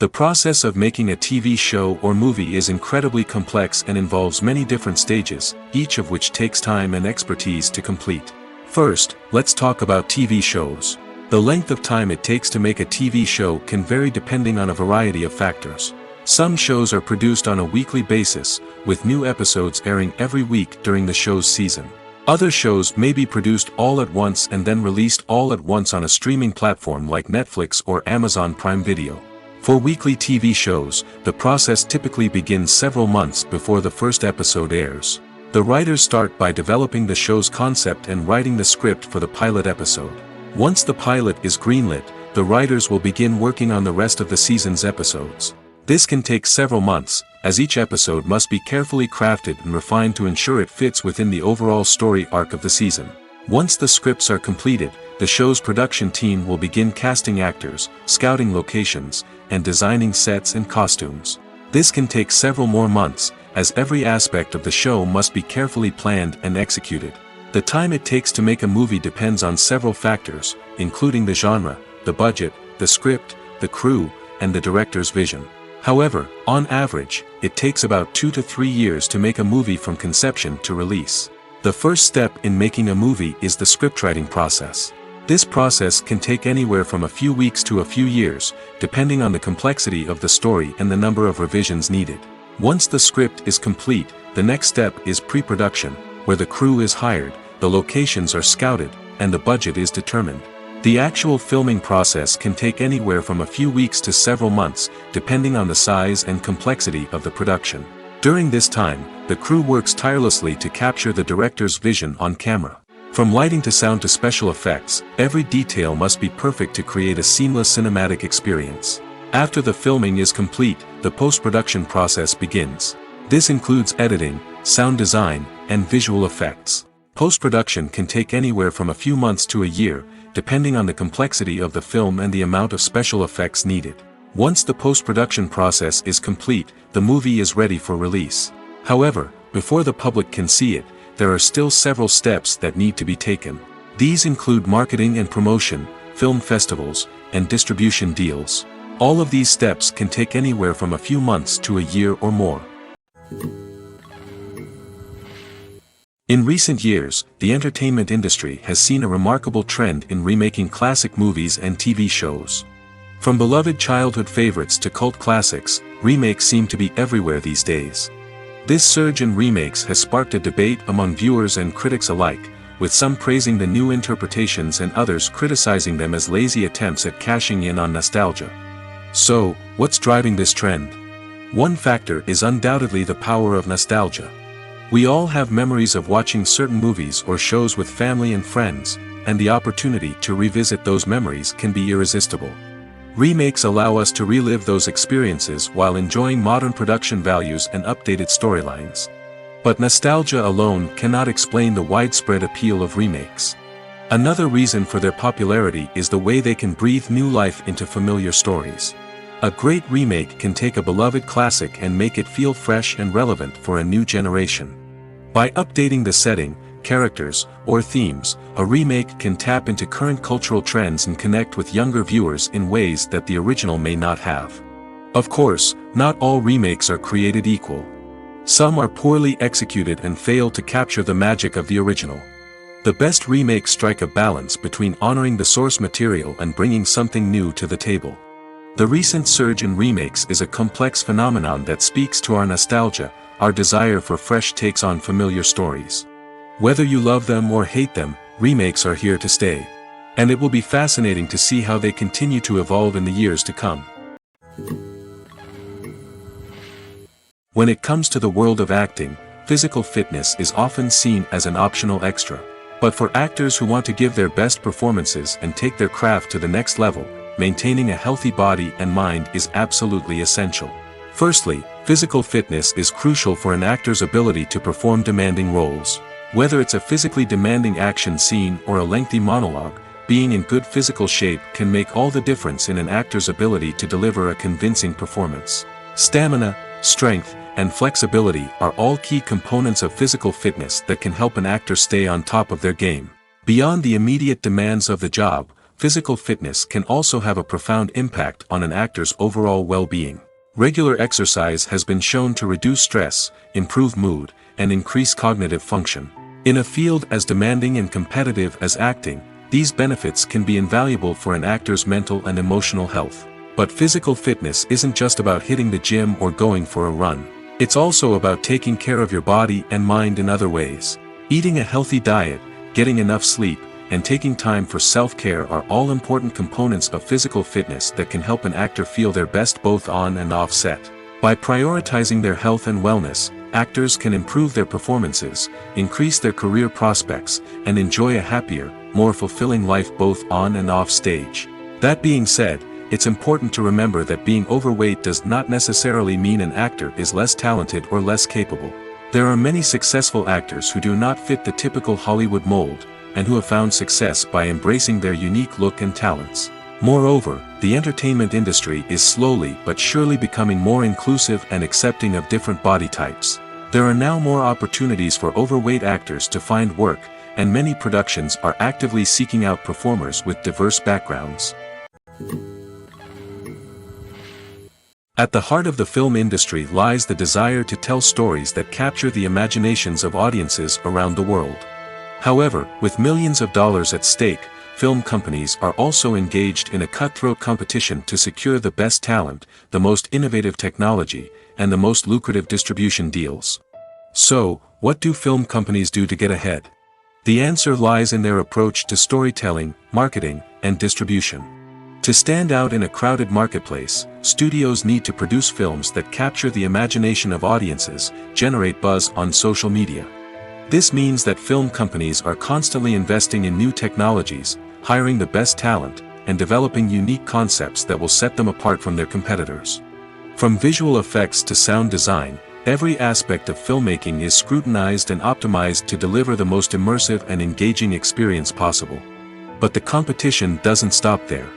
The process of making a TV show or movie is incredibly complex and involves many different stages, each of which takes time and expertise to complete. First, let's talk about TV shows. The length of time it takes to make a TV show can vary depending on a variety of factors. Some shows are produced on a weekly basis, with new episodes airing every week during the show's season. Other shows may be produced all at once and then released all at once on a streaming platform like Netflix or Amazon Prime Video. For weekly TV shows, the process typically begins several months before the first episode airs. The writers start by developing the show's concept and writing the script for the pilot episode. Once the pilot is greenlit, the writers will begin working on the rest of the season's episodes. This can take several months, as each episode must be carefully crafted and refined to ensure it fits within the overall story arc of the season. Once the scripts are completed, the show's production team will begin casting actors, scouting locations, and designing sets and costumes. This can take several more months, as every aspect of the show must be carefully planned and executed. The time it takes to make a movie depends on several factors, including the genre, the budget, the script, the crew, and the director's vision. However, on average, it takes about 2 to 3 years to make a movie from conception to release. The first step in making a movie is the scriptwriting process. This process can take anywhere from a few weeks to a few years, depending on the complexity of the story and the number of revisions needed. Once the script is complete, the next step is pre-production, where the crew is hired, the locations are scouted, and the budget is determined. The actual filming process can take anywhere from a few weeks to several months, depending on the size and complexity of the production. During this time, the crew works tirelessly to capture the director's vision on camera. From lighting to sound to special effects, every detail must be perfect to create a seamless cinematic experience. After the filming is complete, the post-production process begins. This includes editing, sound design, and visual effects. Post-production can take anywhere from a few months to a year, depending on the complexity of the film and the amount of special effects needed. Once the post-production process is complete, the movie is ready for release. However, before the public can see it, there are still several steps that need to be taken. These include marketing and promotion, film festivals, and distribution deals. All of these steps can take anywhere from a few months to a year or more. In recent years, the entertainment industry has seen a remarkable trend in remaking classic movies and TV shows. From beloved childhood favorites to cult classics, remakes seem to be everywhere these days. This surge in remakes has sparked a debate among viewers and critics alike, with some praising the new interpretations and others criticizing them as lazy attempts at cashing in on nostalgia. So, what's driving this trend? One factor is undoubtedly the power of nostalgia. We all have memories of watching certain movies or shows with family and friends, and the opportunity to revisit those memories can be irresistible. Remakes allow us to relive those experiences while enjoying modern production values and updated storylines. But nostalgia alone cannot explain the widespread appeal of remakes. Another reason for their popularity is the way they can breathe new life into familiar stories. A great remake can take a beloved classic and make it feel fresh and relevant for a new generation. By updating the setting, characters, or themes, a remake can tap into current cultural trends and connect with younger viewers in ways that the original may not have. Of course, not all remakes are created equal. Some are poorly executed and fail to capture the magic of the original. The best remakes strike a balance between honoring the source material and bringing something new to the table. The recent surge in remakes is a complex phenomenon that speaks to our nostalgia, our desire for fresh takes on familiar stories. Whether you love them or hate them, remakes are here to stay. And it will be fascinating to see how they continue to evolve in the years to come. When it comes to the world of acting, physical fitness is often seen as an optional extra. But for actors who want to give their best performances and take their craft to the next level, maintaining a healthy body and mind is absolutely essential. Firstly, physical fitness is crucial for an actor's ability to perform demanding roles. Whether it's a physically demanding action scene or a lengthy monologue, being in good physical shape can make all the difference in an actor's ability to deliver a convincing performance. Stamina, strength, and flexibility are all key components of physical fitness that can help an actor stay on top of their game. Beyond the immediate demands of the job, physical fitness can also have a profound impact on an actor's overall well-being. Regular exercise has been shown to reduce stress, improve mood, and increase cognitive function. In a field as demanding and competitive as acting, these benefits can be invaluable for an actor's mental and emotional health. But physical fitness isn't just about hitting the gym or going for a run. It's also about taking care of your body and mind in other ways. Eating a healthy diet, getting enough sleep, and taking time for self-care are all important components of physical fitness that can help an actor feel their best both on and off set. By prioritizing their health and wellness, actors can improve their performances, increase their career prospects, and enjoy a happier, more fulfilling life both on and off stage. That being said, it's important to remember that being overweight does not necessarily mean an actor is less talented or less capable. There are many successful actors who do not fit the typical Hollywood mold, and who have found success by embracing their unique look and talents. Moreover, the entertainment industry is slowly but surely becoming more inclusive and accepting of different body types. There are now more opportunities for overweight actors to find work, and many productions are actively seeking out performers with diverse backgrounds. At the heart of the film industry lies the desire to tell stories that capture the imaginations of audiences around the world. However, with millions of dollars at stake, film companies are also engaged in a cutthroat competition to secure the best talent, the most innovative technology, and the most lucrative distribution deals. So, what do film companies do to get ahead? The answer lies in their approach to storytelling, marketing, and distribution. To stand out in a crowded marketplace, studios need to produce films that capture the imagination of audiences, generate buzz on social media. This means that film companies are constantly investing in new technologies, hiring the best talent, and developing unique concepts that will set them apart from their competitors. From visual effects to sound design, every aspect of filmmaking is scrutinized and optimized to deliver the most immersive and engaging experience possible. But the competition doesn't stop there.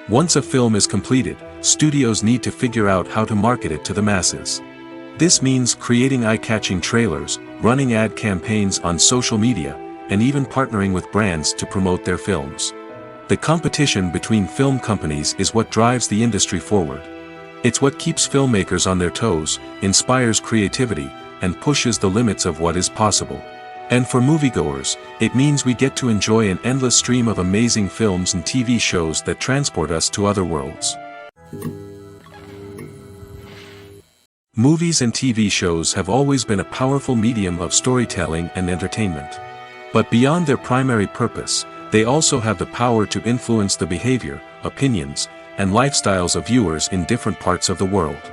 Once a film is completed, studios need to figure out how to market it to the masses. This means creating eye-catching trailers, running ad campaigns on social media, and even partnering with brands to promote their films. The competition between film companies is what drives the industry forward. It's what keeps filmmakers on their toes, inspires creativity, and pushes the limits of what is possible. And for moviegoers, it means we get to enjoy an endless stream of amazing films and TV shows that transport us to other worlds. Movies and TV shows have always been a powerful medium of storytelling and entertainment. But beyond their primary purpose, they also have the power to influence the behavior, opinions, and lifestyles of viewers in different parts of the world.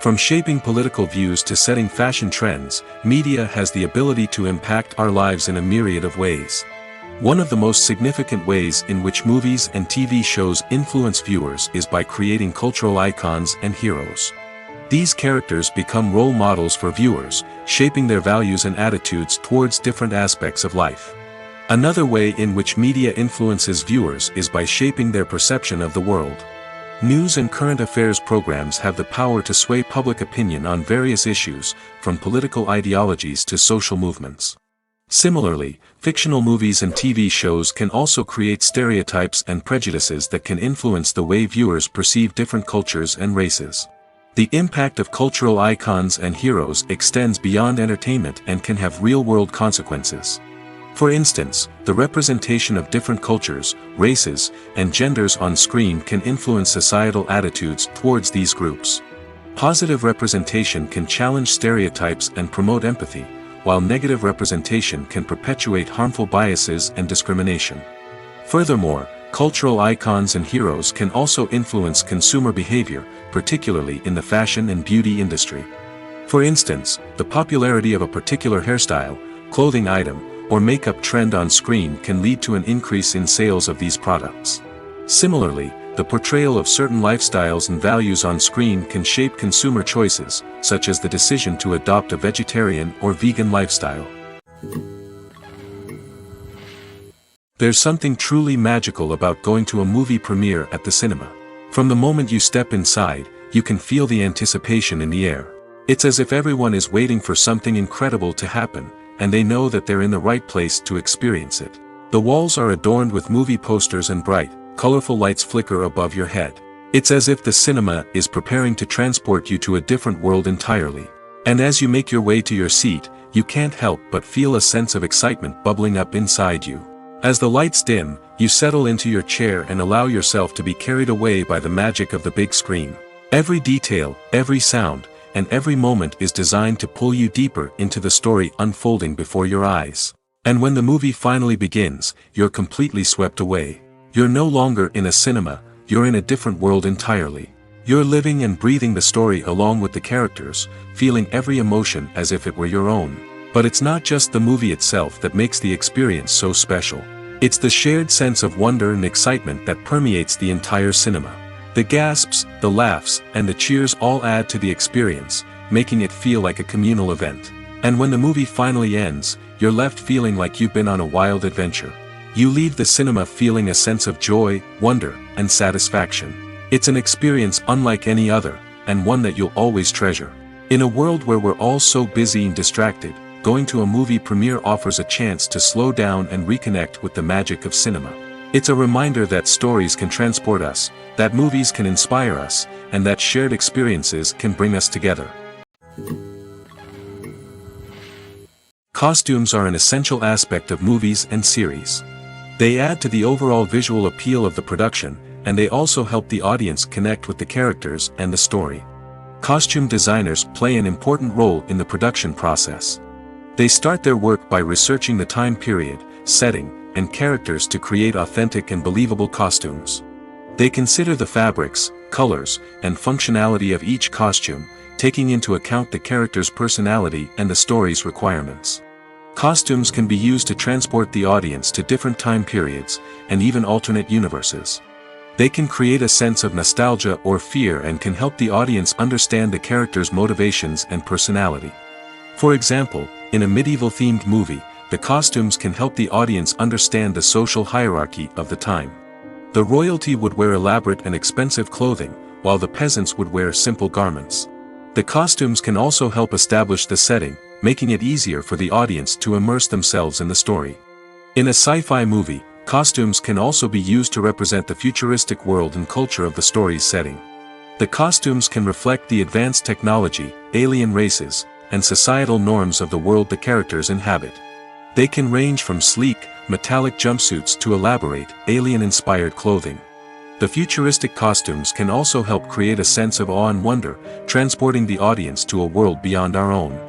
From shaping political views to setting fashion trends, media has the ability to impact our lives in a myriad of ways. One of the most significant ways in which movies and TV shows influence viewers is by creating cultural icons and heroes. These characters become role models for viewers, shaping their values and attitudes towards different aspects of life. Another way in which media influences viewers is by shaping their perception of the world. News and current affairs programs have the power to sway public opinion on various issues, from political ideologies to social movements. Similarly, fictional movies and TV shows can also create stereotypes and prejudices that can influence the way viewers perceive different cultures and races. The impact of cultural icons and heroes extends beyond entertainment and can have real-world consequences. For instance, the representation of different cultures, races, and genders on screen can influence societal attitudes towards these groups. Positive representation can challenge stereotypes and promote empathy, while negative representation can perpetuate harmful biases and discrimination. Furthermore, cultural icons and heroes can also influence consumer behavior, particularly in the fashion and beauty industry. For instance, the popularity of a particular hairstyle, clothing item, or makeup trend on screen can lead to an increase in sales of these products. Similarly, the portrayal of certain lifestyles and values on screen can shape consumer choices, such as the decision to adopt a vegetarian or vegan lifestyle. There's something truly magical about going to a movie premiere at the cinema. From the moment you step inside, you can feel the anticipation in the air. It's as if everyone is waiting for something incredible to happen, and they know that they're in the right place to experience it. The walls are adorned with movie posters and bright, colorful lights flicker above your head. It's as if the cinema is preparing to transport you to a different world entirely. And as you make your way to your seat, you can't help but feel a sense of excitement bubbling up inside you. As the lights dim, you settle into your chair and allow yourself to be carried away by the magic of the big screen. Every detail, every sound, and every moment is designed to pull you deeper into the story unfolding before your eyes. And when the movie finally begins, you're completely swept away. You're no longer in a cinema, you're in a different world entirely. You're living and breathing the story along with the characters, feeling every emotion as if it were your own. But it's not just the movie itself that makes the experience so special. It's the shared sense of wonder and excitement that permeates the entire cinema. The gasps, the laughs, and the cheers all add to the experience, making it feel like a communal event. And when the movie finally ends, you're left feeling like you've been on a wild adventure. You leave the cinema feeling a sense of joy, wonder, and satisfaction. It's an experience unlike any other, and one that you'll always treasure. In a world where we're all so busy and distracted, going to a movie premiere offers a chance to slow down and reconnect with the magic of cinema. It's a reminder that stories can transport us, that movies can inspire us, and that shared experiences can bring us together. Costumes are an essential aspect of movies and series. They add to the overall visual appeal of the production, and they also help the audience connect with the characters and the story. Costume designers play an important role in the production process. They start their work by researching the time period, setting, and characters to create authentic and believable costumes. They consider the fabrics, colors, and functionality of each costume, taking into account the character's personality and the story's requirements. Costumes can be used to transport the audience to different time periods, and even alternate universes. They can create a sense of nostalgia or fear and can help the audience understand the character's motivations and personality. For example, in a medieval-themed movie, the costumes can help the audience understand the social hierarchy of the time. The royalty would wear elaborate and expensive clothing, while the peasants would wear simple garments. The costumes can also help establish the setting, making it easier for the audience to immerse themselves in the story. In a sci-fi movie, Costumes can also be used to represent the futuristic world and culture of the story's setting. The costumes can reflect the advanced technology, alien races, and societal norms of the world the characters inhabit. They can range from sleek, metallic jumpsuits to elaborate, alien-inspired clothing. The futuristic costumes can also help create a sense of awe and wonder, transporting the audience to a world beyond our own.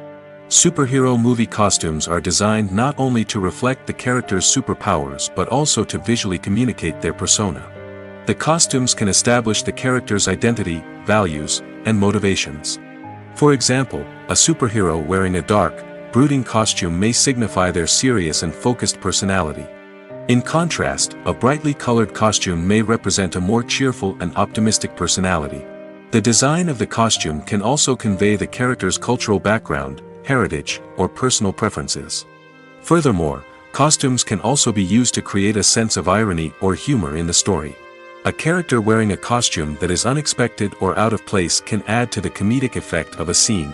Superhero movie costumes are designed not only to reflect the character's superpowers but also to visually communicate their persona. The costumes can establish the character's identity, values, and motivations. For example, a superhero wearing a dark, brooding costume may signify their serious and focused personality. In contrast, a brightly colored costume may represent a more cheerful and optimistic personality. The design of the costume can also convey the character's cultural background, heritage, or personal preferences. Furthermore, costumes can also be used to create a sense of irony or humor in the story. A character wearing a costume that is unexpected or out of place can add to the comedic effect of a scene.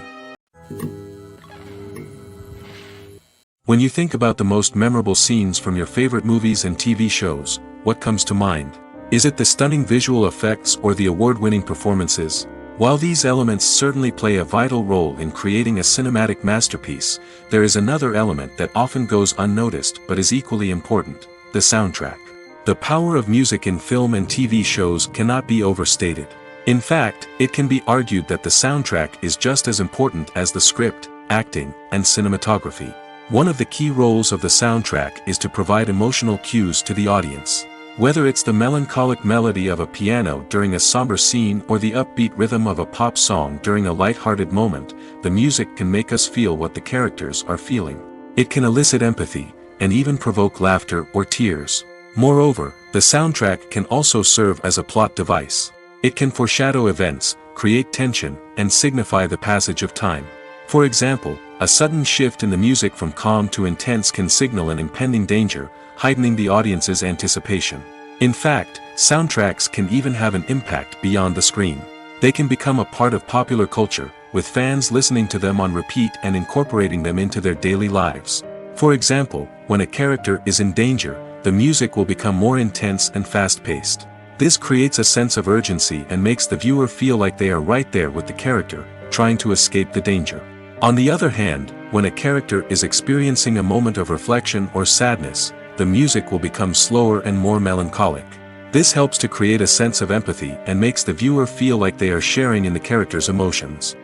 When you think about the most memorable scenes from your favorite movies and TV shows, what comes to mind? Is it the stunning visual effects or the award-winning performances? While these elements certainly play a vital role in creating a cinematic masterpiece, there is another element that often goes unnoticed but is equally important: the soundtrack. The power of music in film and TV shows cannot be overstated. In fact, it can be argued that the soundtrack is just as important as the script, acting, and cinematography. One of the key roles of the soundtrack is to provide emotional cues to the audience. Whether it's the melancholic melody of a piano during a somber scene or the upbeat rhythm of a pop song during a light-hearted moment, the music can make us feel what the characters are feeling. It can elicit empathy, and even provoke laughter or tears. Moreover, the soundtrack can also serve as a plot device. It can foreshadow events, create tension, and signify the passage of time. For example, a sudden shift in the music from calm to intense can signal an impending danger, heightening the audience's anticipation. In fact, soundtracks can even have an impact beyond the screen. They can become a part of popular culture, with fans listening to them on repeat and incorporating them into their daily lives. For example, when a character is in danger, the music will become more intense and fast-paced. This creates a sense of urgency and makes the viewer feel like they are right there with the character, trying to escape the danger. On the other hand, when a character is experiencing a moment of reflection or sadness, the music will become slower and more melancholic. This helps to create a sense of empathy and makes the viewer feel like they are sharing in the character's emotions.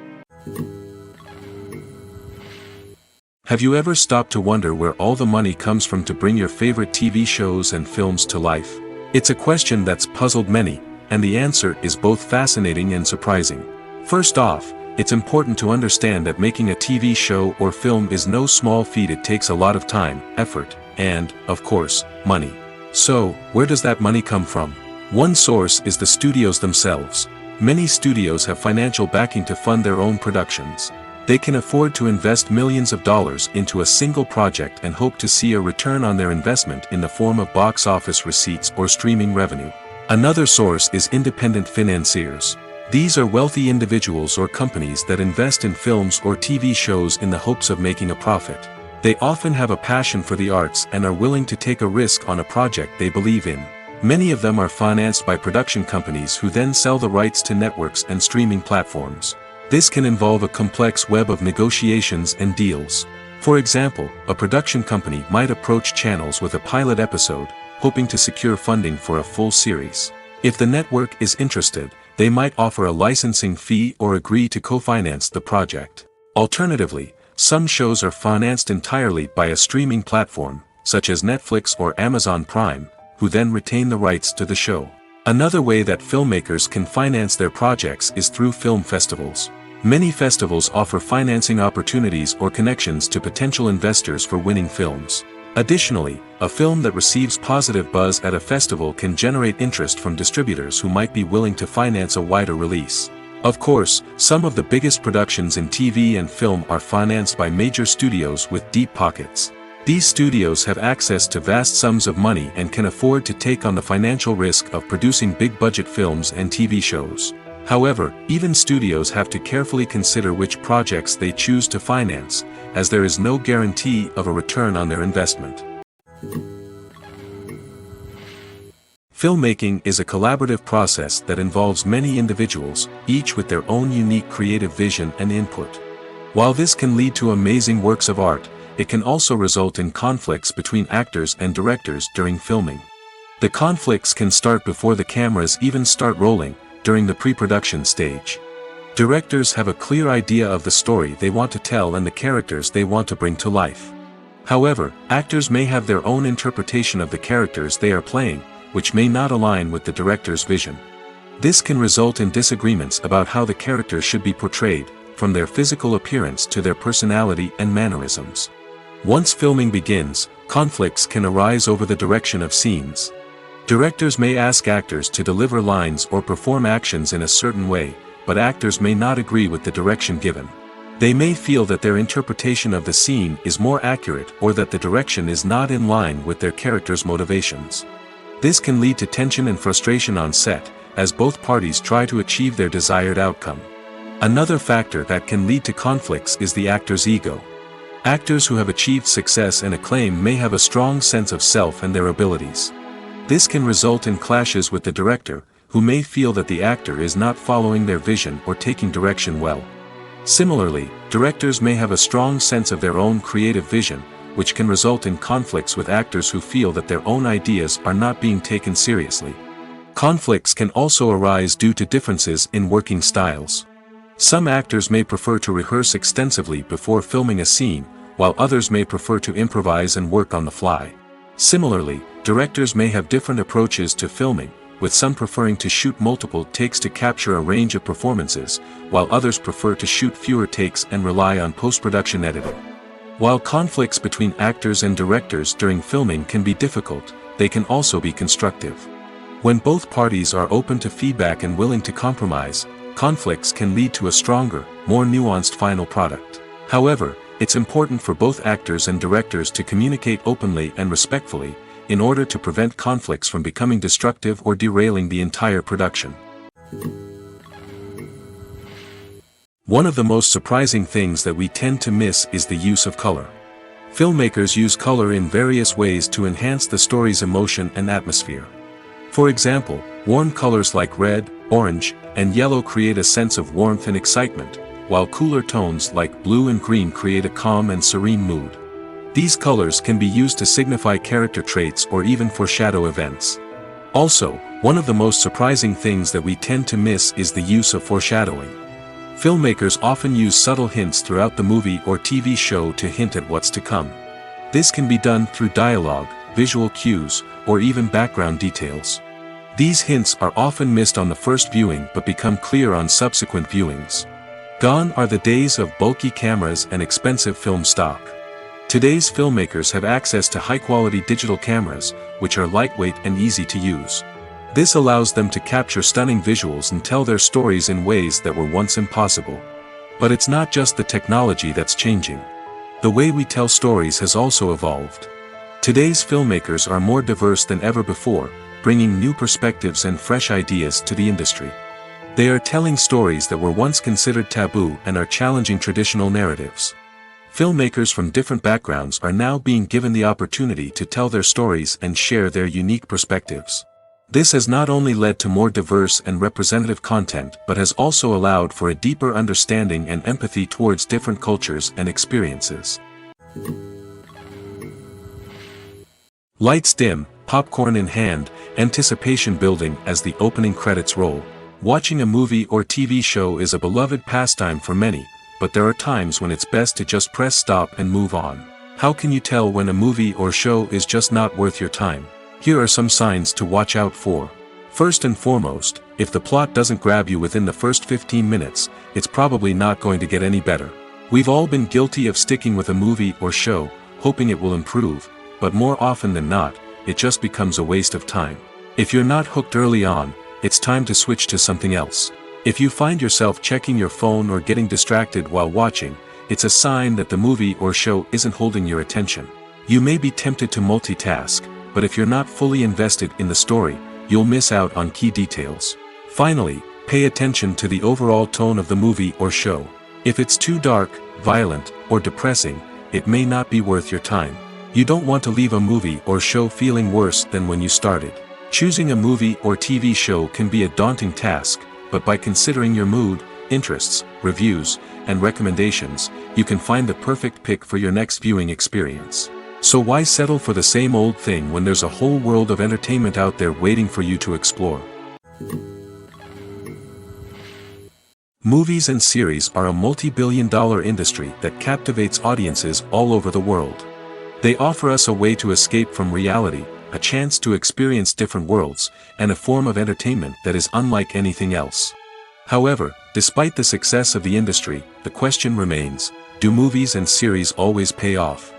Have you ever stopped to wonder where all the money comes from to bring your favorite TV shows and films to life? It's a question that's puzzled many, and the answer is both fascinating and surprising. First off, it's important to understand that making a TV show or film is no small feat. It takes a lot of time, effort, and, of course, money. So, where does that money come from? One source is the studios themselves. Many studios have financial backing to fund their own productions. They can afford to invest millions of dollars into a single project and hope to see a return on their investment in the form of box office receipts or streaming revenue. Another source is independent financiers. These are wealthy individuals or companies that invest in films or TV shows in the hopes of making a profit. They often have a passion for the arts and are willing to take a risk on a project they believe in. Many of them are financed by production companies who then sell the rights to networks and streaming platforms. This can involve a complex web of negotiations and deals. For example, a production company might approach channels with a pilot episode, hoping to secure funding for a full series. If the network is interested, they might offer a licensing fee or agree to co-finance the project. Alternatively, some shows are financed entirely by a streaming platform, such as Netflix or Amazon Prime, who then retain the rights to the show. Another way that filmmakers can finance their projects is through film festivals. Many festivals offer financing opportunities or connections to potential investors for winning films. Additionally, a film that receives positive buzz at a festival can generate interest from distributors who might be willing to finance a wider release. Of course, some of the biggest productions in TV and film are financed by major studios with deep pockets. These studios have access to vast sums of money and can afford to take on the financial risk of producing big-budget films and TV shows. However, even studios have to carefully consider which projects they choose to finance, as there is no guarantee of a return on their investment. Filmmaking is a collaborative process that involves many individuals, each with their own unique creative vision and input. While this can lead to amazing works of art, it can also result in conflicts between actors and directors during filming. The conflicts can start before the cameras even start rolling, during the pre-production stage. Directors have a clear idea of the story they want to tell and the characters they want to bring to life. However, actors may have their own interpretation of the characters they are playing, which may not align with the director's vision. This can result in disagreements about how the characters should be portrayed, from their physical appearance to their personality and mannerisms. Once filming begins, conflicts can arise over the direction of scenes. Directors may ask actors to deliver lines or perform actions in a certain way, but actors may not agree with the direction given. They may feel that their interpretation of the scene is more accurate or that the direction is not in line with their character's motivations. This can lead to tension and frustration on set, as both parties try to achieve their desired outcome. Another factor that can lead to conflicts is the actor's ego. Actors who have achieved success and acclaim may have a strong sense of self and their abilities. This can result in clashes with the director, who may feel that the actor is not following their vision or taking direction well. Similarly, directors may have a strong sense of their own creative vision, which can result in conflicts with actors who feel that their own ideas are not being taken seriously. Conflicts can also arise due to differences in working styles. Some actors may prefer to rehearse extensively before filming a scene, while others may prefer to improvise and work on the fly. Similarly, directors may have different approaches to filming, with some preferring to shoot multiple takes to capture a range of performances, while others prefer to shoot fewer takes and rely on post-production editing. While conflicts between actors and directors during filming can be difficult, they can also be constructive. When both parties are open to feedback and willing to compromise, conflicts can lead to a stronger, more nuanced final product. However, it's important for both actors and directors to communicate openly and respectfully, in order to prevent conflicts from becoming destructive or derailing the entire production. One of the most surprising things that we tend to miss is the use of color. Filmmakers use color in various ways to enhance the story's emotion and atmosphere. For example, warm colors like red, orange, and yellow create a sense of warmth and excitement, while cooler tones like blue and green create a calm and serene mood. These colors can be used to signify character traits or even foreshadow events. Also, one of the most surprising things that we tend to miss is the use of foreshadowing. Filmmakers often use subtle hints throughout the movie or TV show to hint at what's to come. This can be done through dialogue, visual cues, or even background details. These hints are often missed on the first viewing but become clear on subsequent viewings. Gone are the days of bulky cameras and expensive film stock. Today's filmmakers have access to high-quality digital cameras, which are lightweight and easy to use. This allows them to capture stunning visuals and tell their stories in ways that were once impossible. But it's not just the technology that's changing. The way we tell stories has also evolved. Today's filmmakers are more diverse than ever before, bringing new perspectives and fresh ideas to the industry. They are telling stories that were once considered taboo and are challenging traditional narratives. Filmmakers from different backgrounds are now being given the opportunity to tell their stories and share their unique perspectives. This has not only led to more diverse and representative content but has also allowed for a deeper understanding and empathy towards different cultures and experiences. Lights dim, popcorn in hand, anticipation building as the opening credits roll. Watching a movie or TV show is a beloved pastime for many, but there are times when it's best to just press stop and move on. How can you tell when a movie or show is just not worth your time? Here are some signs to watch out for. First and foremost, if the plot doesn't grab you within the first 15 minutes, it's probably not going to get any better. We've all been guilty of sticking with a movie or show, hoping it will improve, but more often than not, it just becomes a waste of time. If you're not hooked early on, it's time to switch to something else. If you find yourself checking your phone or getting distracted while watching, it's a sign that the movie or show isn't holding your attention. You may be tempted to multitask, but if you're not fully invested in the story, you'll miss out on key details. Finally, pay attention to the overall tone of the movie or show. If it's too dark, violent, or depressing, it may not be worth your time. You don't want to leave a movie or show feeling worse than when you started. Choosing a movie or TV show can be a daunting task, but by considering your mood, interests, reviews, and recommendations, you can find the perfect pick for your next viewing experience. So why settle for the same old thing when there's a whole world of entertainment out there waiting for you to explore? Movies and series are a multi-billion-dollar industry that captivates audiences all over the world. They offer us a way to escape from reality, a chance to experience different worlds, and a form of entertainment that is unlike anything else. However, despite the success of the industry, the question remains, do movies and series always pay off?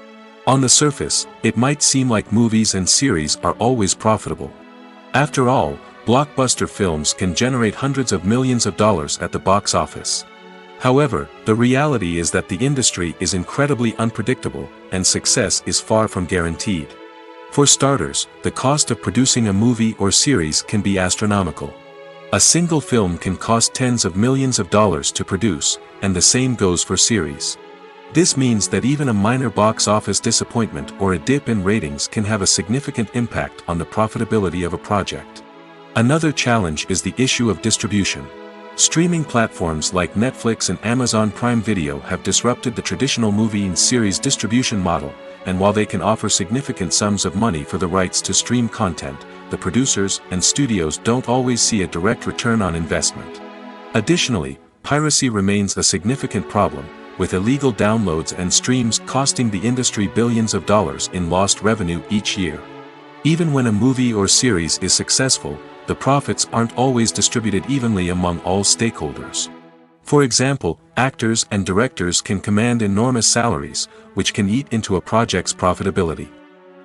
On the surface, it might seem like movies and series are always profitable. After all, blockbuster films can generate hundreds of millions of dollars at the box office. However, the reality is that the industry is incredibly unpredictable, and success is far from guaranteed. For starters, the cost of producing a movie or series can be astronomical. A single film can cost tens of millions of dollars to produce, and the same goes for series. This means that even a minor box office disappointment or a dip in ratings can have a significant impact on the profitability of a project. Another challenge is the issue of distribution. Streaming platforms like Netflix and Amazon Prime Video have disrupted the traditional movie and series distribution model, and while they can offer significant sums of money for the rights to stream content, the producers and studios don't always see a direct return on investment. Additionally, piracy remains a significant problem, with illegal downloads and streams costing the industry billions of dollars in lost revenue each year. Even when a movie or series is successful, the profits aren't always distributed evenly among all stakeholders. For example, actors and directors can command enormous salaries, which can eat into a project's profitability.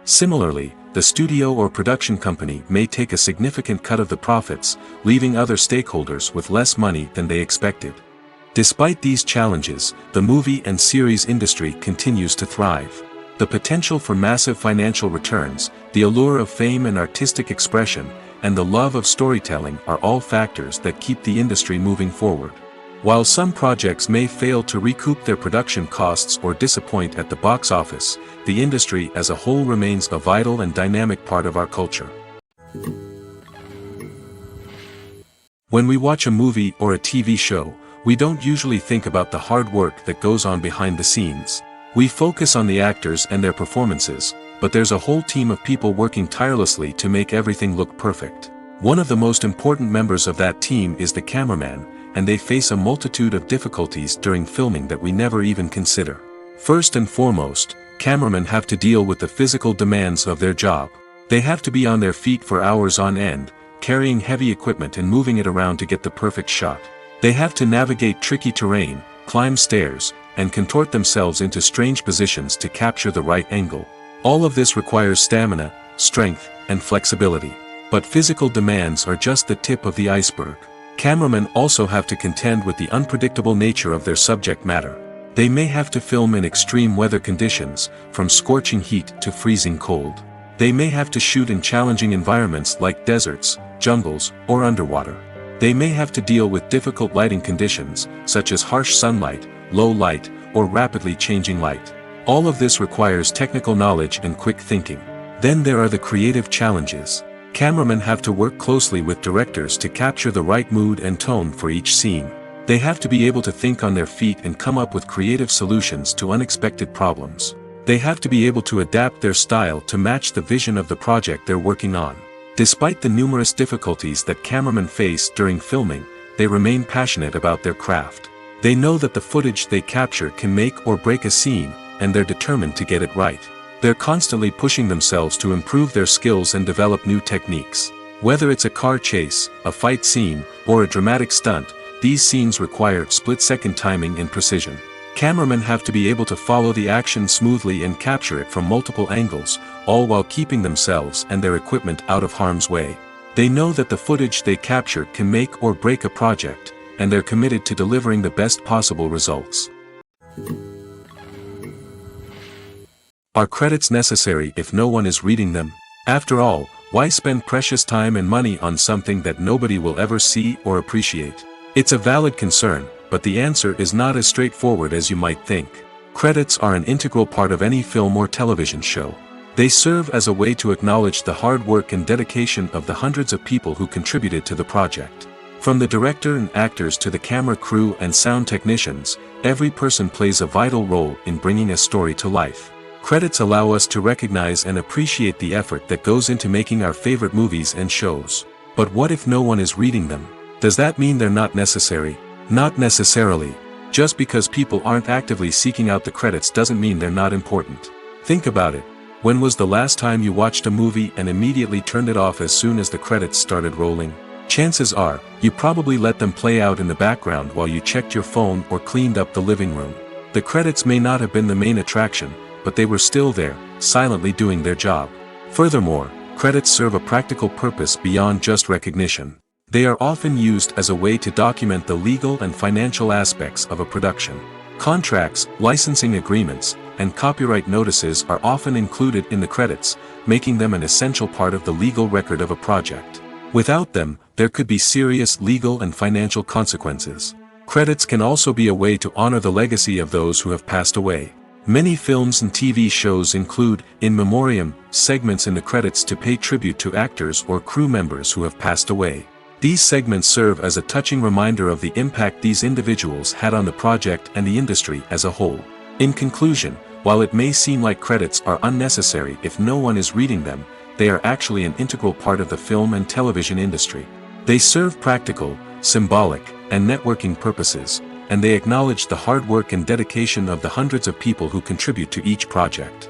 Similarly, the studio or production company may take a significant cut of the profits, leaving other stakeholders with less money than they expected. Despite these challenges, the movie and series industry continues to thrive. The potential for massive financial returns, the allure of fame and artistic expression, and the love of storytelling are all factors that keep the industry moving forward. While some projects may fail to recoup their production costs or disappoint at the box office, the industry as a whole remains a vital and dynamic part of our culture. When we watch a movie or a TV show, we don't usually think about the hard work that goes on behind the scenes. We focus on the actors and their performances, but there's a whole team of people working tirelessly to make everything look perfect. One of the most important members of that team is the cameraman, and they face a multitude of difficulties during filming that we never even consider. First and foremost, cameramen have to deal with the physical demands of their job. They have to be on their feet for hours on end, carrying heavy equipment and moving it around to get the perfect shot. They have to navigate tricky terrain, climb stairs, and contort themselves into strange positions to capture the right angle. All of this requires stamina, strength, and flexibility. But physical demands are just the tip of the iceberg. Cameramen also have to contend with the unpredictable nature of their subject matter. They may have to film in extreme weather conditions, from scorching heat to freezing cold. They may have to shoot in challenging environments like deserts, jungles, or underwater. They may have to deal with difficult lighting conditions, such as harsh sunlight, low light, or rapidly changing light. All of this requires technical knowledge and quick thinking. Then there are the creative challenges. Cameramen have to work closely with directors to capture the right mood and tone for each scene. They have to be able to think on their feet and come up with creative solutions to unexpected problems. They have to be able to adapt their style to match the vision of the project they're working on. Despite the numerous difficulties that cameramen face during filming, they remain passionate about their craft. They know that the footage they capture can make or break a scene, and they're determined to get it right. They're constantly pushing themselves to improve their skills and develop new techniques. Whether it's a car chase, a fight scene, or a dramatic stunt, these scenes require split-second timing and precision. Cameramen have to be able to follow the action smoothly and capture it from multiple angles, all while keeping themselves and their equipment out of harm's way. They know that the footage they capture can make or break a project, and they're committed to delivering the best possible results. Are credits necessary if no one is reading them? After all, why spend precious time and money on something that nobody will ever see or appreciate? It's a valid concern, but the answer is not as straightforward as you might think. Credits are an integral part of any film or television show. They serve as a way to acknowledge the hard work and dedication of the hundreds of people who contributed to the project. From the director and actors to the camera crew and sound technicians, every person plays a vital role in bringing a story to life. Credits allow us to recognize and appreciate the effort that goes into making our favorite movies and shows. But what if no one is reading them? Does that mean they're not necessary? Not necessarily. Just because people aren't actively seeking out the credits doesn't mean they're not important. Think about it. When was the last time you watched a movie and immediately turned it off as soon as the credits started rolling? Chances are, you probably let them play out in the background while you checked your phone or cleaned up the living room. The credits may not have been the main attraction, but they were still there, silently doing their job. Furthermore, credits serve a practical purpose beyond just recognition. They are often used as a way to document the legal and financial aspects of a production. Contracts, licensing agreements, and copyright notices are often included in the credits, making them an essential part of the legal record of a project. Without them, there could be serious legal and financial consequences. Credits can also be a way to honor the legacy of those who have passed away. Many films and TV shows include in memoriam segments in the credits to pay tribute to actors or crew members who have passed away. These segments serve as a touching reminder of the impact these individuals had on the project and the industry as a whole. In conclusion, while it may seem like credits are unnecessary if no one is reading them, they are actually an integral part of the film and television industry. They serve practical, symbolic, and networking purposes, and they acknowledge the hard work and dedication of the hundreds of people who contribute to each project.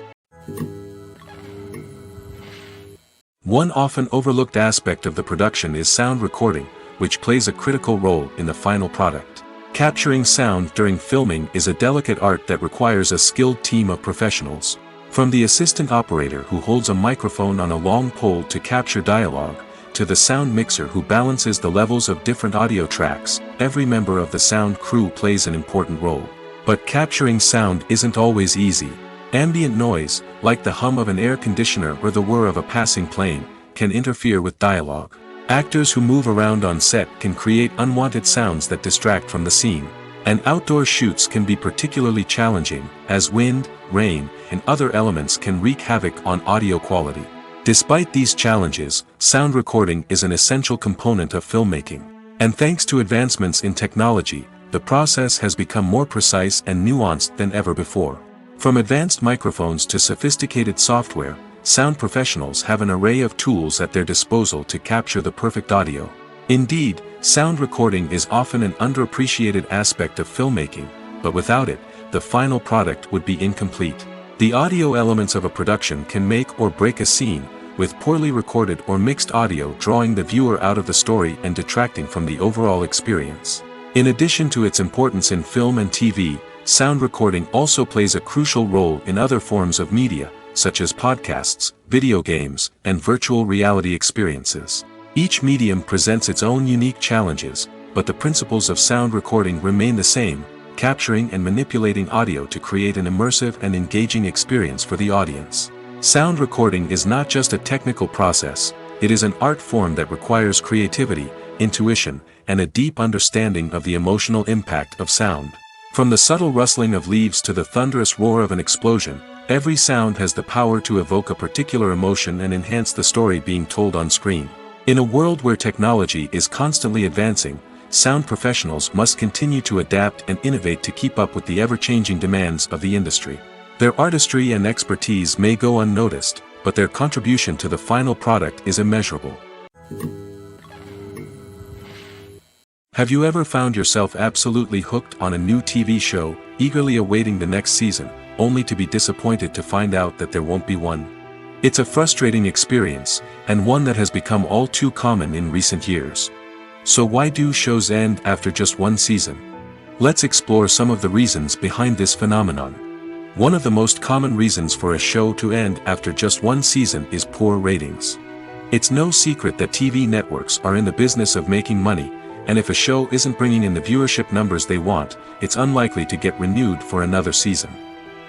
One often overlooked aspect of the production is sound recording, which plays a critical role in the final product. Capturing sound during filming is a delicate art that requires a skilled team of professionals. From the assistant operator who holds a microphone on a long pole to capture dialogue, to the sound mixer who balances the levels of different audio tracks, every member of the sound crew plays an important role. But capturing sound isn't always easy. Ambient noise, like the hum of an air conditioner or the whir of a passing plane, can interfere with dialogue. Actors who move around on set can create unwanted sounds that distract from the scene. And outdoor shoots can be particularly challenging, as wind, rain, and other elements can wreak havoc on audio quality. Despite these challenges, sound recording is an essential component of filmmaking. And thanks to advancements in technology, the process has become more precise and nuanced than ever before. From advanced microphones to sophisticated software, sound professionals have an array of tools at their disposal to capture the perfect audio. Indeed, sound recording is often an underappreciated aspect of filmmaking, but without it, the final product would be incomplete. The audio elements of a production can make or break a scene, with poorly recorded or mixed audio drawing the viewer out of the story and detracting from the overall experience. In addition to its importance in film and TV, sound recording also plays a crucial role in other forms of media, such as podcasts, video games, and virtual reality experiences. Each medium presents its own unique challenges, but the principles of sound recording remain the same, capturing and manipulating audio to create an immersive and engaging experience for the audience. Sound recording is not just a technical process, it is an art form that requires creativity, intuition, and a deep understanding of the emotional impact of sound. From the subtle rustling of leaves to the thunderous roar of an explosion, every sound has the power to evoke a particular emotion and enhance the story being told on screen. In a world where technology is constantly advancing, sound professionals must continue to adapt and innovate to keep up with the ever-changing demands of the industry. Their artistry and expertise may go unnoticed, but their contribution to the final product is immeasurable. Have you ever found yourself absolutely hooked on a new TV show, eagerly awaiting the next season, only to be disappointed to find out that there won't be one? It's a frustrating experience, and one that has become all too common in recent years. So why do shows end after just one season? Let's explore some of the reasons behind this phenomenon. One of the most common reasons for a show to end after just one season is poor ratings. It's no secret that TV networks are in the business of making money, and if a show isn't bringing in the viewership numbers they want, it's unlikely to get renewed for another season.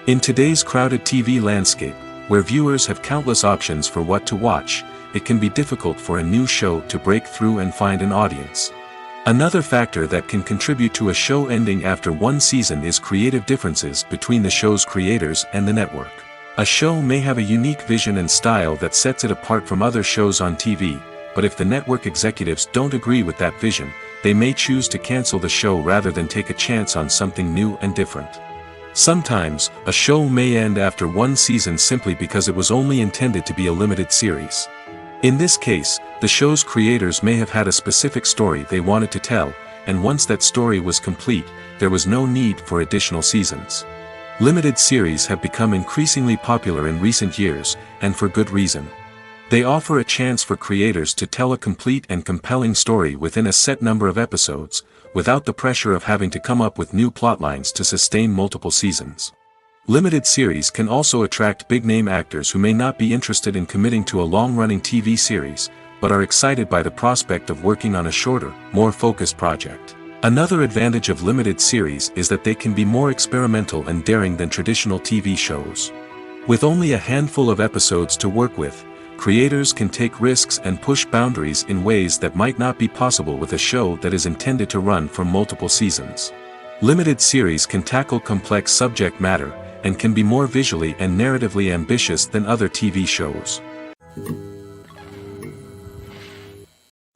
In today's crowded TV landscape, where viewers have countless options for what to watch, it can be difficult for a new show to break through and find an audience. Another factor that can contribute to a show ending after one season is creative differences between the show's creators and the network. A show may have a unique vision and style that sets it apart from other shows on TV, but if the network executives don't agree with that vision, they may choose to cancel the show rather than take a chance on something new and different. Sometimes, a show may end after one season simply because it was only intended to be a limited series. In this case, the show's creators may have had a specific story they wanted to tell, and once that story was complete, there was no need for additional seasons. Limited series have become increasingly popular in recent years, and for good reason. They offer a chance for creators to tell a complete and compelling story within a set number of episodes, without the pressure of having to come up with new plotlines to sustain multiple seasons. Limited series can also attract big-name actors who may not be interested in committing to a long-running TV series, but are excited by the prospect of working on a shorter, more focused project. Another advantage of limited series is that they can be more experimental and daring than traditional TV shows. With only a handful of episodes to work with, creators can take risks and push boundaries in ways that might not be possible with a show that is intended to run for multiple seasons. Limited series can tackle complex subject matter, and can be more visually and narratively ambitious than other TV shows.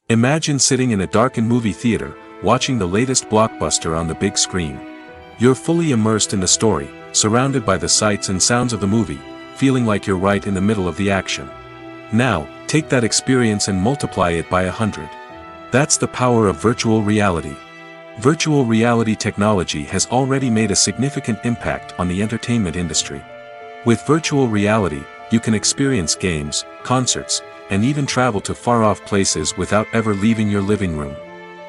Imagine sitting in a darkened movie theater, watching the latest blockbuster on the big screen. You're fully immersed in the story, surrounded by the sights and sounds of the movie, feeling like you're right in the middle of the action. Now, take that experience and multiply it by 100. That's the power of virtual reality. Virtual reality technology has already made a significant impact on the entertainment industry. With virtual reality, you can experience games, concerts, and even travel to far-off places without ever leaving your living room.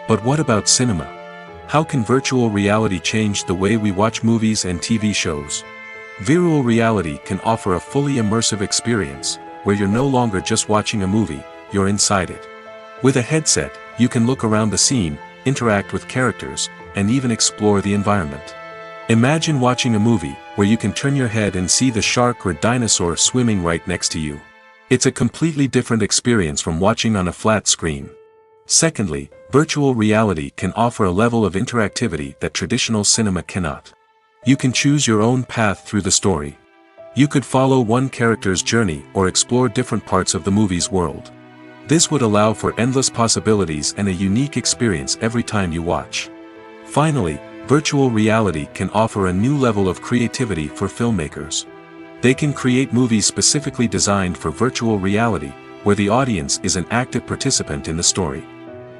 But what about cinema? How can virtual reality change the way we watch movies and TV shows? Virtual reality can offer a fully immersive experience, where you're no longer just watching a movie, you're inside it. With a headset, you can look around the scene, interact with characters, and even explore the environment. Imagine watching a movie, where you can turn your head and see the shark or dinosaur swimming right next to you. It's a completely different experience from watching on a flat screen. Secondly, virtual reality can offer a level of interactivity that traditional cinema cannot. You can choose your own path through the story. You could follow one character's journey or explore different parts of the movie's world. This would allow for endless possibilities and a unique experience every time you watch. Finally, virtual reality can offer a new level of creativity for filmmakers. They can create movies specifically designed for virtual reality, where the audience is an active participant in the story.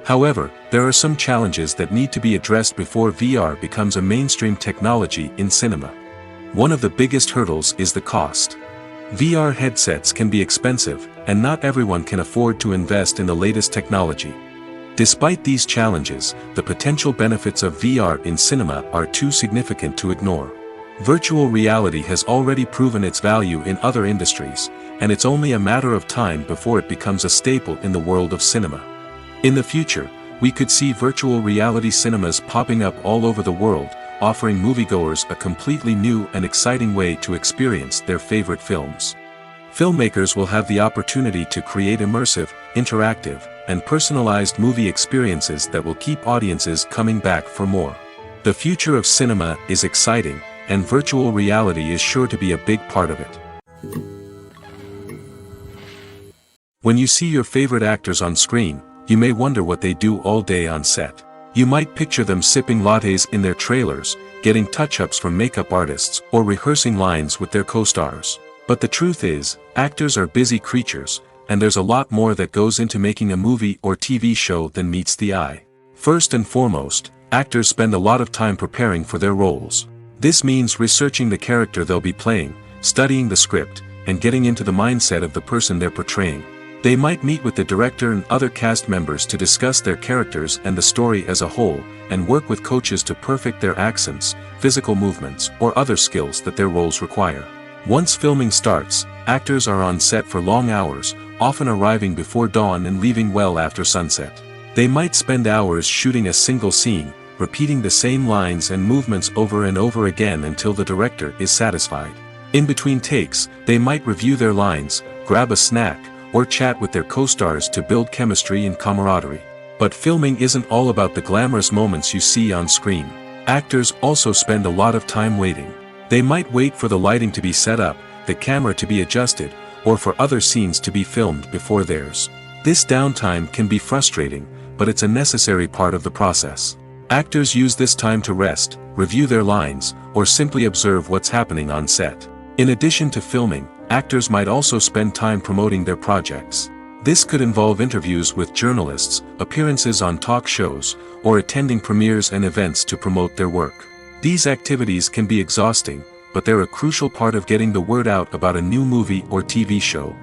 However, there are some challenges that need to be addressed before VR becomes a mainstream technology in cinema. One of the biggest hurdles is the cost. VR headsets can be expensive, and not everyone can afford to invest in the latest technology. Despite these challenges, the potential benefits of VR in cinema are too significant to ignore. Virtual reality has already proven its value in other industries, and it's only a matter of time before it becomes a staple in the world of cinema. In the future, we could see virtual reality cinemas popping up all over the world, offering moviegoers a completely new and exciting way to experience their favorite films. Filmmakers will have the opportunity to create immersive, interactive, and personalized movie experiences that will keep audiences coming back for more. The future of cinema is exciting, and virtual reality is sure to be a big part of it. When you see your favorite actors on screen, you may wonder what they do all day on set. You might picture them sipping lattes in their trailers, getting touch-ups from makeup artists, or rehearsing lines with their co-stars. But the truth is, actors are busy creatures, and there's a lot more that goes into making a movie or TV show than meets the eye. First and foremost, actors spend a lot of time preparing for their roles. This means researching the character they'll be playing, studying the script, and getting into the mindset of the person they're portraying. They might meet with the director and other cast members to discuss their characters and the story as a whole, and work with coaches to perfect their accents, physical movements, or other skills that their roles require. Once filming starts, actors are on set for long hours, often arriving before dawn and leaving well after sunset. They might spend hours shooting a single scene, repeating the same lines and movements over and over again until the director is satisfied. In between takes, they might review their lines, grab a snack, or chat with their co-stars to build chemistry and camaraderie. But filming isn't all about the glamorous moments you see on screen. Actors also spend a lot of time waiting. They might wait for the lighting to be set up, the camera to be adjusted, or for other scenes to be filmed before theirs. This downtime can be frustrating, but it's a necessary part of the process. Actors use this time to rest, review their lines, or simply observe what's happening on set. In addition to filming, actors might also spend time promoting their projects. This could involve interviews with journalists, appearances on talk shows, or attending premieres and events to promote their work. These activities can be exhausting, but they're a crucial part of getting the word out about a new movie or TV show.